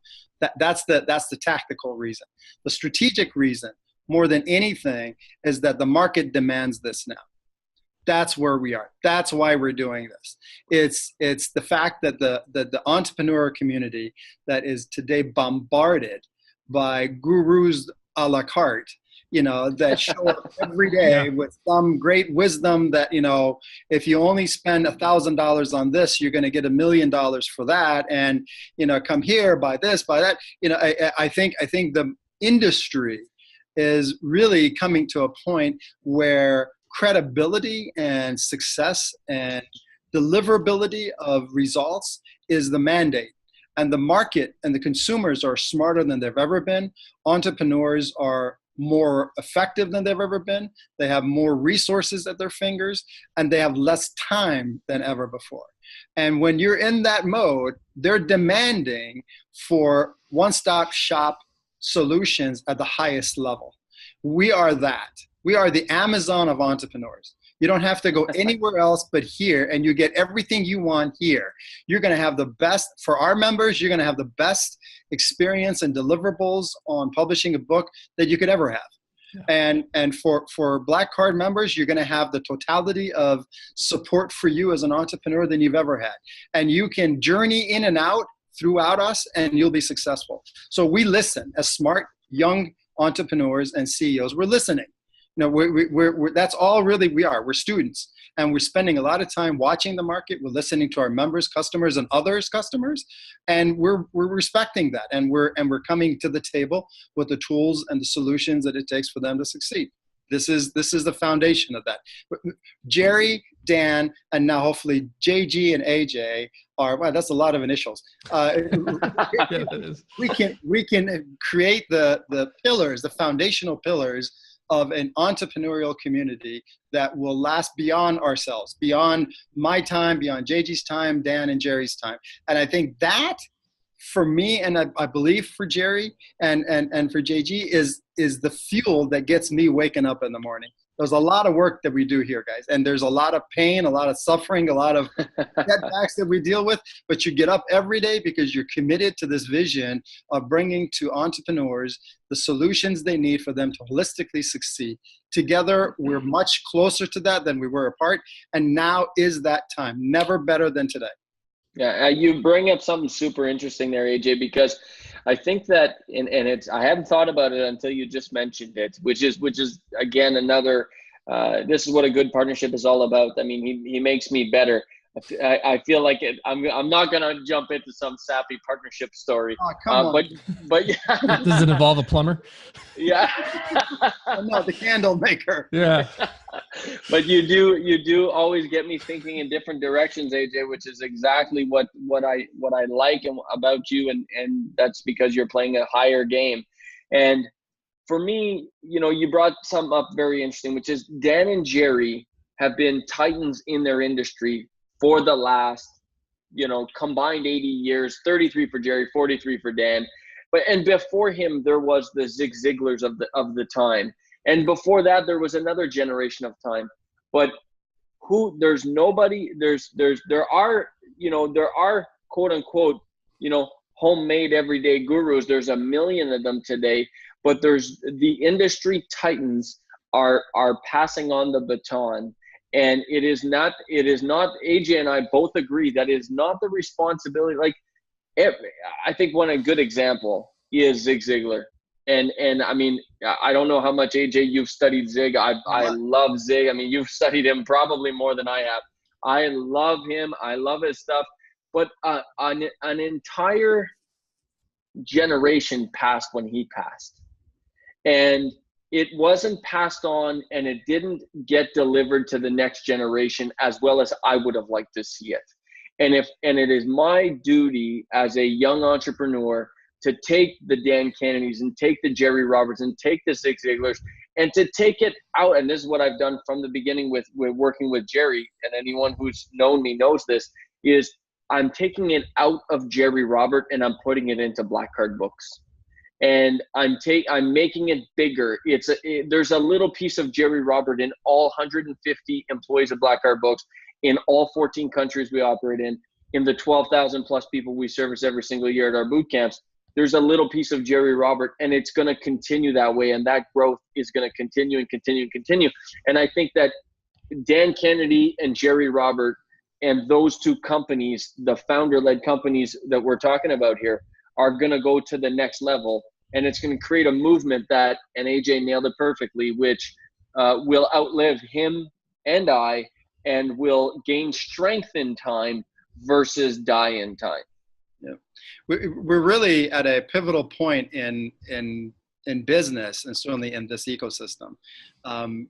That's the tactical reason. The strategic reason, more than anything, is that the market demands this now. That's where we are. That's why we're doing this. It's the fact that the entrepreneur community that is today bombarded by gurus a la carte, that show up every day with some great wisdom that, if you only spend $1,000 on this, you're going to get $1 million for that. And, come here, buy this, buy that. I think the industry is really coming to a point where credibility and success and deliverability of results is the mandate. And the market and the consumers are smarter than they've ever been. Entrepreneurs are more effective than they've ever been. They have more resources at their fingers, and they have less time than ever before. And when you're in that mode, they're demanding for one-stop shop solutions at the highest level. We are that. We are the Amazon of entrepreneurs. You don't have to go anywhere else but here, and you get everything you want here. You're going to have the best, for our members, you're going to have the best experience and deliverables on publishing a book that you could ever have. Yeah. And for Black Card members, you're going to have the totality of support for you as an entrepreneur than you've ever had. And you can journey in and out throughout us, and you'll be successful. So we listen as smart, young entrepreneurs and CEOs. We're listening. We're that's all really we are. We're students, and we're spending a lot of time watching the market. We're listening to our members, customers, and others' customers, and we're respecting that, and we're coming to the table with the tools and the solutions that it takes for them to succeed. This is the foundation of that. Jerry, Dan, and now hopefully JG and AJ are, wow, that's a lot of initials. We can create the pillars, the foundational pillars of an entrepreneurial community that will last beyond ourselves, beyond my time, beyond JG's time, Dan and Jerry's time. And I think that, for me, and I believe for Jerry and for JG, is the fuel that gets me waking up in the morning. There's a lot of work that we do here, guys, and there's a lot of pain, a lot of suffering, a lot of setbacks that we deal with, but you get up every day because you're committed to this vision of bringing to entrepreneurs the solutions they need for them to holistically succeed. Together, we're much closer to that than we were apart, and now is that time. Never better than today. Yeah, you bring up something super interesting there, AJ, because I think that, and it's, I hadn't thought about it until you just mentioned it, which is again another. This is what a good partnership is all about. I mean, he makes me better. I feel like I'm not gonna jump into some sappy partnership story. Oh, come on. But yeah. Does it involve a plumber? Yeah. No, the candle maker. Yeah. But you do always get me thinking in different directions, AJ, which is exactly what I like about you, and that's because you're playing a higher game. And for me, you brought something up very interesting, which is Dan and Jerry have been titans in their industry for the last, combined 80 years, 33 for Jerry, 43 for Dan. And before him, there was the Zig Ziglars of the time. And before that, there was another generation of time. But there are quote unquote, homemade everyday gurus. There's a million of them today, but there's the industry titans are passing on the baton. And it is not, AJ and I both agree that it is not the responsibility. Like, I think a good example is Zig Ziglar. And I mean, I don't know how much, AJ, you've studied Zig. I love Zig. I mean, you've studied him probably more than I have. I love him. I love his stuff. But an entire generation passed when he passed. And it wasn't passed on, and it didn't get delivered to the next generation as well as I would have liked to see it. And it is my duty as a young entrepreneur to take the Dan Kennedys and take the Jerry Roberts and take the Zig Ziglars and to take it out. And this is what I've done from the beginning with working with Jerry, and anyone who's known me knows this, is I'm taking it out of Jerry Robert and I'm putting it into Black Card Books. And I'm making it bigger. There's a little piece of Jerry Robert in all 150 employees of Black Card Books in all 14 countries we operate in the 12,000 plus people we service every single year at our boot camps. There's a little piece of Jerry Robert, and it's going to continue that way. And that growth is going to continue and continue and continue. And I think that Dan Kennedy and Jerry Robert and those two companies, the founder-led companies that we're talking about here, are going to go to the next level, and it's going to create a movement that, and AJ nailed it perfectly, which will outlive him and I, and will gain strength in time versus die in time. Yeah, we're really at a pivotal point in business, and certainly in this ecosystem. I'm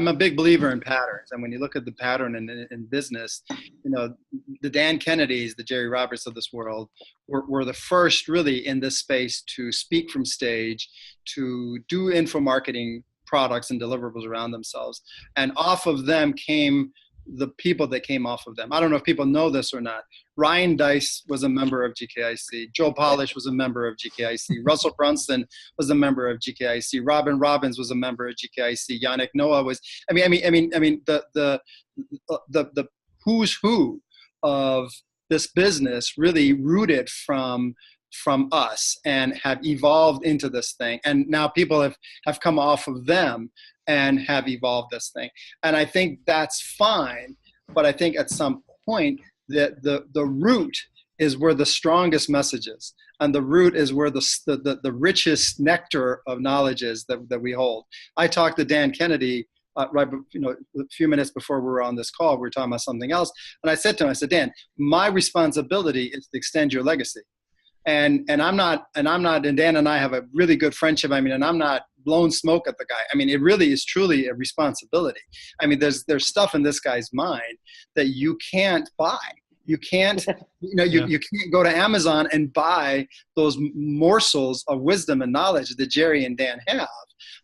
a big believer in patterns, and when you look at the pattern in business, the Dan Kennedys, the Jerry Roberts of this world were the first really in this space to speak from stage, to do info marketing products and deliverables around themselves, and off of them came the people that came off of them. I don't know if people know this or not. Ryan Dice was a member of GKIC. Joe Polish was a member of GKIC. Russell Brunson was a member of GKIC. Robin Robbins was a member of GKIC. Yannick Noah was. The who's who of this business really rooted from us and have evolved into this thing. And now people have come off of them and have evolved this thing. And I think that's fine, but I think at some point that the root is where the strongest message is, and the root is where the richest nectar of knowledge is that we hold. I talked to Dan Kennedy a few minutes before we were on this call. We were talking about something else, and I said to him, Dan, my responsibility is to extend your legacy. And Dan and I have a really good friendship. And I'm not blowing smoke at the guy. It really is truly a responsibility. There's stuff in this guy's mind that you can't buy. You can't, you can't go to Amazon and buy those morsels of wisdom and knowledge that Jerry and Dan have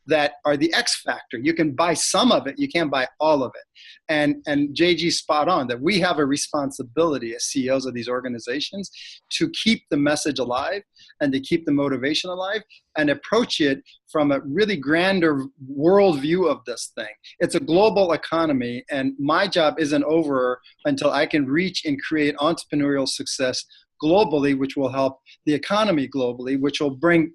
that are the X factor. You can buy some of it, you can't buy all of it. And JG's spot on that we have a responsibility as CEOs of these organizations to keep the message alive and to keep the motivation alive and approach it from a really grander world view of this thing. It's a global economy, and my job isn't over until I can reach and create entrepreneurial success globally, which will help the economy globally, which will bring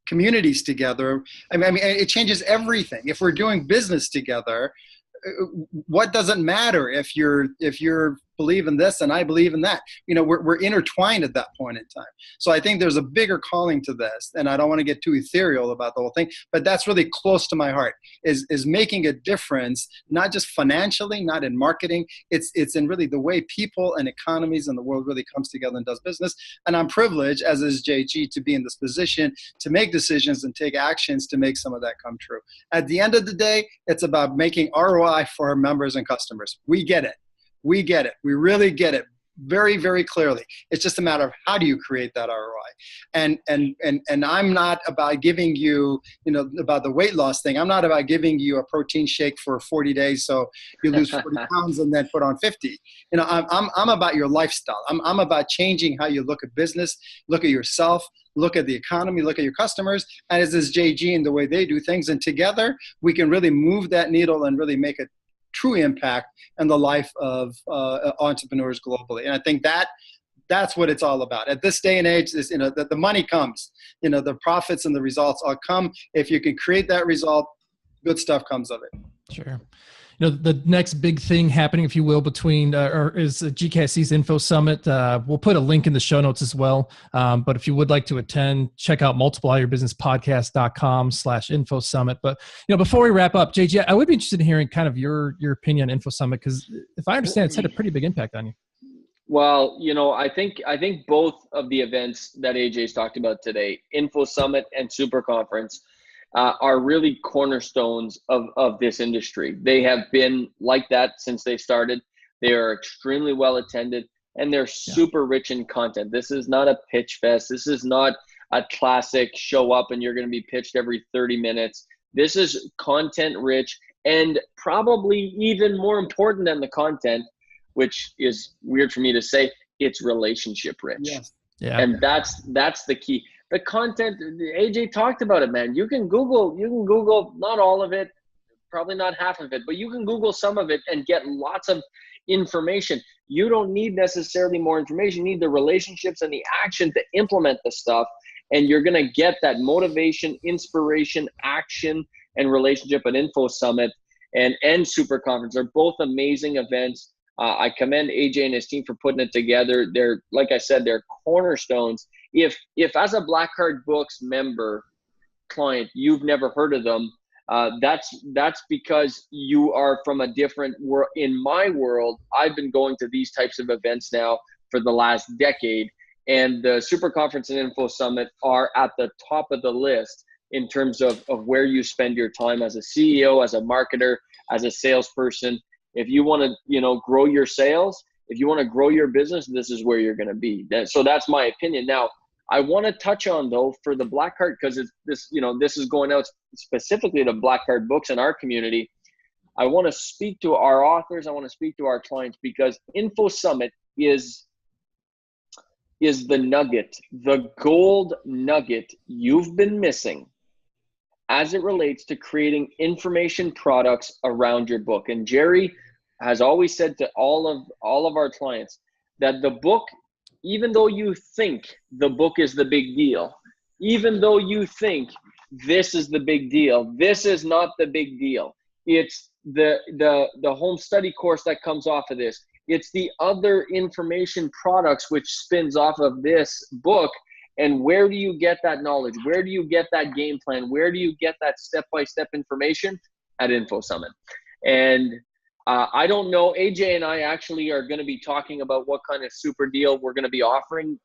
communities together. I mean, it changes everything. If we're doing business together, what doesn't matter if you're believe in this and I believe in that? We're intertwined at that point in time. So I think there's a bigger calling to this, and I don't want to get too ethereal about the whole thing, but that's really close to my heart, is making a difference, not just financially, not in marketing. It's in really the way people and economies in the world really comes together and does business. And I'm privileged, as is JG, to be in this position to make decisions and take actions to make some of that come true. At the end of the day, it's about making ROI for our members and customers. We get it. We get it. We really get it very, very clearly. It's just a matter of how do you create that ROI. And I'm not about giving you, about the weight loss thing. I'm not about giving you a protein shake for 40 days so you lose 40 pounds and then put on 50. I'm about your lifestyle. I'm about changing how you look at business, look at yourself, look at the economy, look at your customers, and as is JG and the way they do things. And together we can really move that needle and really make a true impact in the life of entrepreneurs globally. And I think that's what it's all about. At this day and age, is the money comes, the profits and the results all come. If you can create that result, good stuff comes of it. Sure. The next big thing happening, if you will, is GKIC's Info Summit. We'll put a link in the show notes as well. But if you would like to attend, check out multiplyyourbusinesspodcast.com/Info Summit. But, before we wrap up, JG, I would be interested in hearing kind of your opinion on Info Summit, because if I understand, it's had a pretty big impact on you. Well, I think both of the events that AJ's talked about today, Info Summit and Super Conference, are really cornerstones of this industry. They have been like that since they started. They are extremely well attended, and they're super rich in content. This is not a pitch fest. This is not a classic show up and you're going to be pitched every 30 minutes. This is content rich, and probably even more important than the content, which is weird for me to say, it's relationship rich. Yes. Yeah. And that's the key. The content, AJ talked about it, man. You can Google not all of it, probably not half of it, but you can Google some of it and get lots of information. You don't need necessarily more information. You need the relationships and the action to implement the stuff. And you're going to get that motivation, inspiration, action, and relationship at Info Summit and Super Conference. Are both amazing events. I commend AJ and his team for putting it together. They're, like I said, they're cornerstones. If as a Black Card Books member client, you've never heard of them, that's because you are from a different world. In my world, I've been going to these types of events now for the last decade, and the Super Conference and Info Summit are at the top of the list in terms of where you spend your time as a CEO, as a marketer, as a salesperson. If you want to, grow your sales, if you want to grow your business, this is where you're going to be. So that's my opinion. Now, I want to touch on, though, for the Black Card, because this is going out specifically to Black Card Books in our community. I want to speak to our authors. I want to speak to our clients, because Info Summit is the nugget, the gold nugget you've been missing as it relates to creating information products around your book. And Jerry has always said to all of our clients that the book, even though you think the book is the big deal, even though you think this is the big deal, this is not the big deal. It's the home study course that comes off of this. It's the other information products which spins off of this book. And where do you get that knowledge? Where do you get that game plan? Where do you get that step-by-step information? At Info Summit. And I don't know, AJ and I actually are going to be talking about what kind of super deal we're going to be offering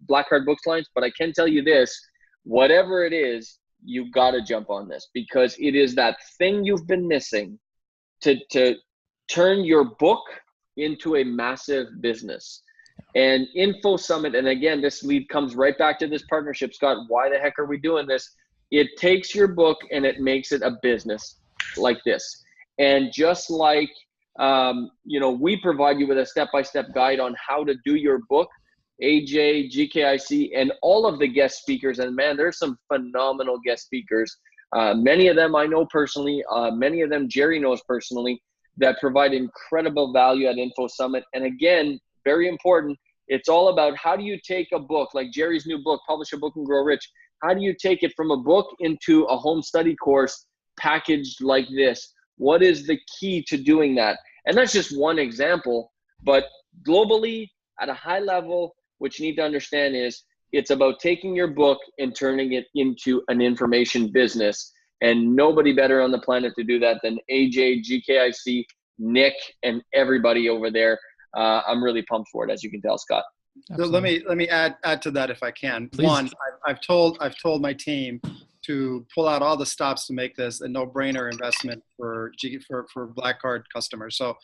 Black Card Books clients, but I can tell you this, whatever it is, you got to jump on this, because it is that thing you've been missing to turn your book into a massive business. And Info Summit, and again, this lead comes right back to this partnership, Scott. Why the heck are we doing this? It takes your book and it makes it a business like this. And just like, we provide you with a step-by-step guide on how to do your book, AJ, GKIC, and all of the guest speakers. And man, there's some phenomenal guest speakers. Many of them I know personally, many of them Jerry knows personally, that provide incredible value at Info Summit. And again, very important, it's all about how do you take a book, like Jerry's new book, Publish a Book and Grow Rich. How do you take it from a book into a home study course packaged like this? What is the key to doing that? And that's just one example, but globally at a high level, what you need to understand is it's about taking your book and turning it into an information business. And nobody better on the planet to do that than AJ, GKIC, Nick, and everybody over there. I'm really pumped for it, as you can tell, Scott. So let me add to that if I can. Please. One, I've told my team to pull out all the stops to make this a no-brainer investment for Black Card customers. So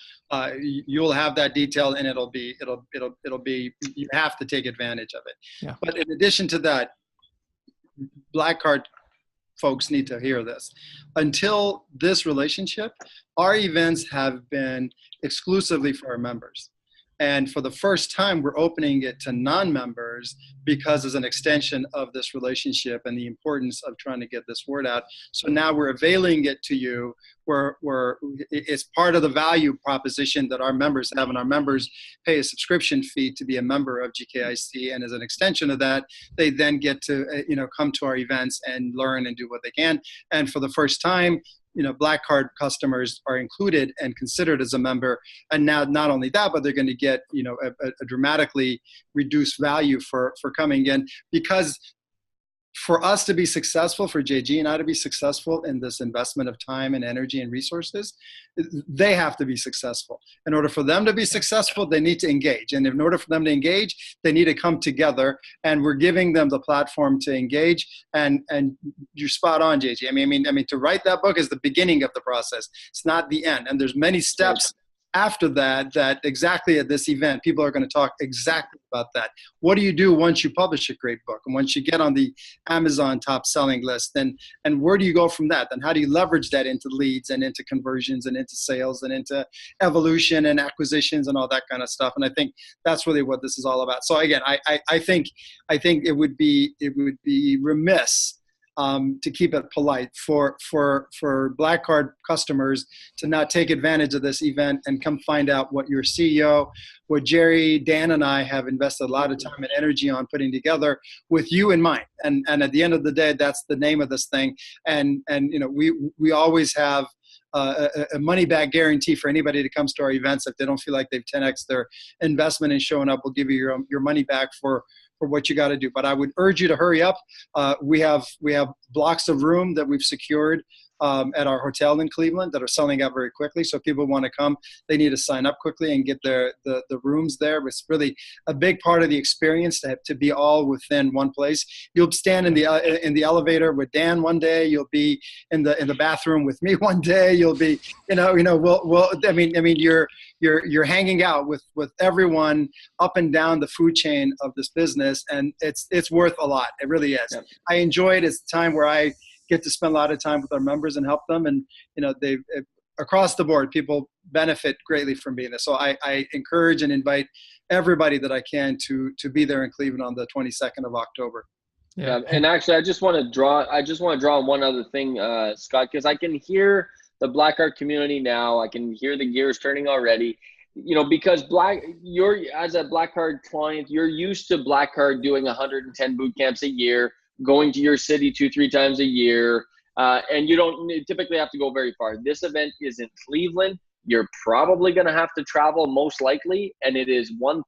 you'll have that detail, and it'll be you have to take advantage of it. Yeah. But in addition to that, Black Card folks need to hear this. Until this relationship, our events have been exclusively for our members. And for the first time, we're opening it to non-members because it's an extension of this relationship and the importance of trying to get this word out. So now we're availing it to you where it's part of the value proposition that our members have, and our members pay a subscription fee to be a member of GKIC. And as an extension of that, they then get to come to our events and learn and do what they can. And for the first time, Black Card customers are included and considered as a member. And now not only that, but they're going to get, a dramatically reduced value for coming in, because for us to be successful, for JG and I to be successful in this investment of time and energy and resources, they have to be successful. In order for them to be successful, they need to engage. And in order for them to engage, they need to come together. And we're giving them the platform to engage. And you're spot on, JG. I mean, to write that book is the beginning of the process. It's not the end. And there's many steps after that exactly at this event, people are going to talk exactly about that. What do you do once you publish a great book and once you get on the Amazon top selling list? And where do you go from that? Then how do you leverage that into leads and into conversions and into sales and into evolution and acquisitions and all that kind of stuff? And I think that's really what this is all about. So again, I think it would be remiss to keep it polite for Black Card customers to not take advantage of this event and come find out what your CEO, what Jerry, Dan, and I have invested a lot of time and energy on putting together with you in mind. And at the end of the day, that's the name of this thing. And we always have a money back guarantee for anybody that comes to our events. If they don't feel like they've 10x their investment in showing up, we'll give you your money back for what you got to do. But I would urge you to hurry up. We have blocks of room that we've secured at our hotel in Cleveland that are selling out very quickly. So if people want to come, they need to sign up quickly and get the rooms there. It's really a big part of the experience to be all within one place. You'll stand in the elevator with Dan one day. You'll be in the bathroom with me one day. You'll be, you're hanging out with everyone up and down the food chain of this business, and it's worth a lot. It really is. Yep. I enjoy it. It's a time where I get to spend a lot of time with our members and help them, and they've across the board, people benefit greatly from being there. So I encourage and invite everybody that I can to be there in Cleveland on the 22nd of October. Yeah, and actually, I just want to draw on one other thing, Scott, because I can hear the Black Card community now. I can hear the gears turning already. Because you're as a Black Card client, you're used to Black Card doing 110 boot camps a year, going to your city 2-3 times a year, and you don't typically have to go very far. This event is in Cleveland. You're probably going to have to travel, most likely, and it is 1,000%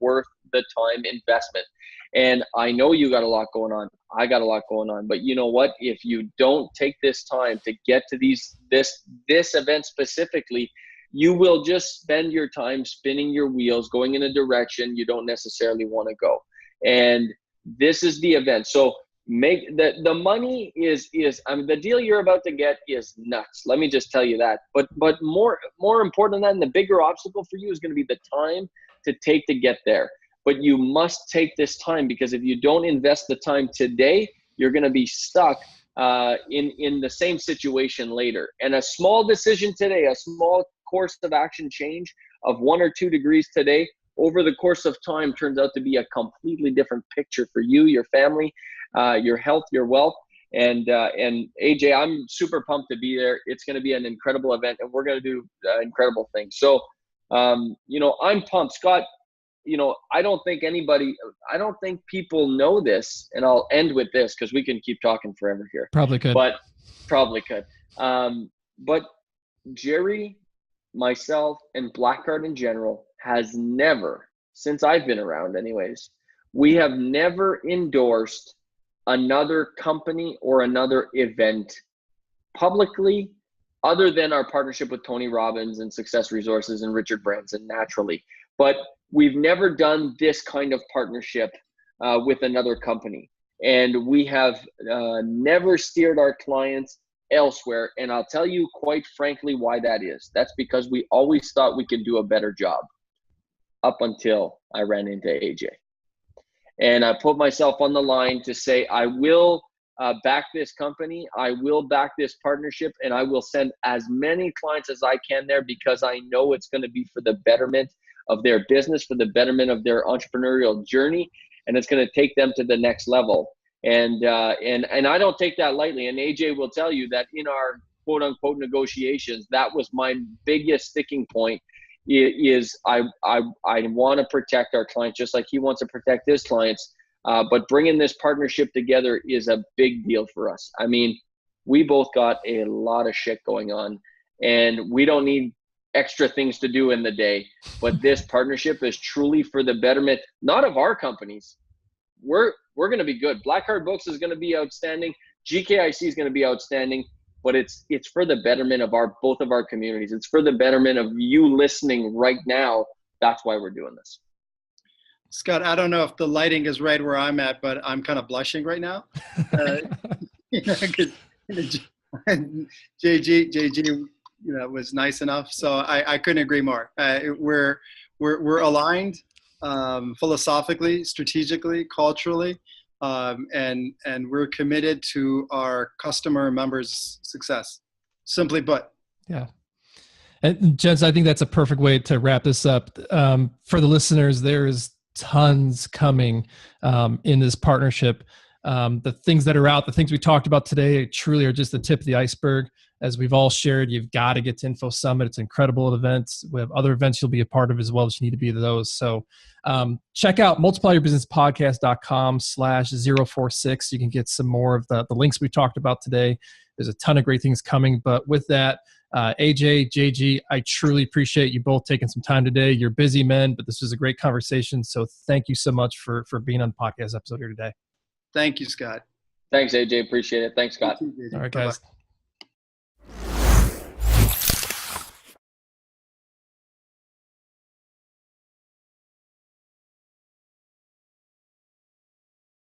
worth the time investment. And I know you got a lot going on. I got a lot going on. But you know what? If you don't take this time to get to this event specifically, you will just spend your time spinning your wheels, going in a direction you don't necessarily want to go. And this is the event. So make the money is the deal you're about to get is nuts. Let me just tell you that. But more important than that, and the bigger obstacle for you is going to be the time to take to get there. But you must take this time, because if you don't invest the time today, you're going to be stuck in the same situation later. And a small decision today, a small course of action change of 1 or 2 degrees today, over the course of time turns out to be a completely different picture for you, your family, your health, your wealth. And AJ, I'm super pumped to be there. It's going to be an incredible event, and we're going to do incredible things. So, I'm pumped. Scott, I don't think people know this, and I'll end with this because we can keep talking forever here. Probably could. But Jerry, myself, and Black Card in general has never, since I've been around anyways, we have never endorsed another company or another event publicly, other than our partnership with Tony Robbins and Success Resources and Richard Branson, naturally. But we've never done this kind of partnership with another company. And we have never steered our clients elsewhere. And I'll tell you quite frankly why that is. That's because we always thought we could do a better job, up until I ran into AJ. And I put myself on the line to say, I will back this company, I will back this partnership, and I will send as many clients as I can there, because I know it's going to be for the betterment of their business, for the betterment of their entrepreneurial journey, and it's going to take them to the next level. And I don't take that lightly. And AJ will tell you that in our quote unquote negotiations, that was my biggest sticking point. Is I want to protect our clients just like he wants to protect his clients. But bringing this partnership together is a big deal for us. I mean, we both got a lot of shit going on, and we don't need extra things to do in the day. But this partnership is truly for the betterment, not of our companies. We're going to be good. Black Card Books is going to be outstanding. GKIC is going to be outstanding. But it's for the betterment of both of our communities. It's for the betterment of you listening right now. That's why we're doing this. Scott, I don't know if the lighting is right where I'm at, but I'm kind of blushing right now. JG, was nice enough. So I couldn't agree more. We're aligned philosophically, strategically, culturally. And we're committed to our customer members' success, simply put. Yeah. And Jens, I think that's a perfect way to wrap this up. For the listeners, there is tons coming in this partnership. The things that are out, the things we talked about today truly are just the tip of the iceberg. As we've all shared, you've got to get to Info Summit. It's an incredible event. We have other events you'll be a part of as well that you need to be to those. So check out multiplyyourbusinesspodcast.com/046. You can get some more of the links we talked about today. There's a ton of great things coming. But with that, AJ, JG, I truly appreciate you both taking some time today. You're busy men, but this was a great conversation. So thank you so much for being on the podcast episode here today. Thank you, Scott. Thanks, AJ. Appreciate it. Thanks, Scott. All right, guys. Bye-bye.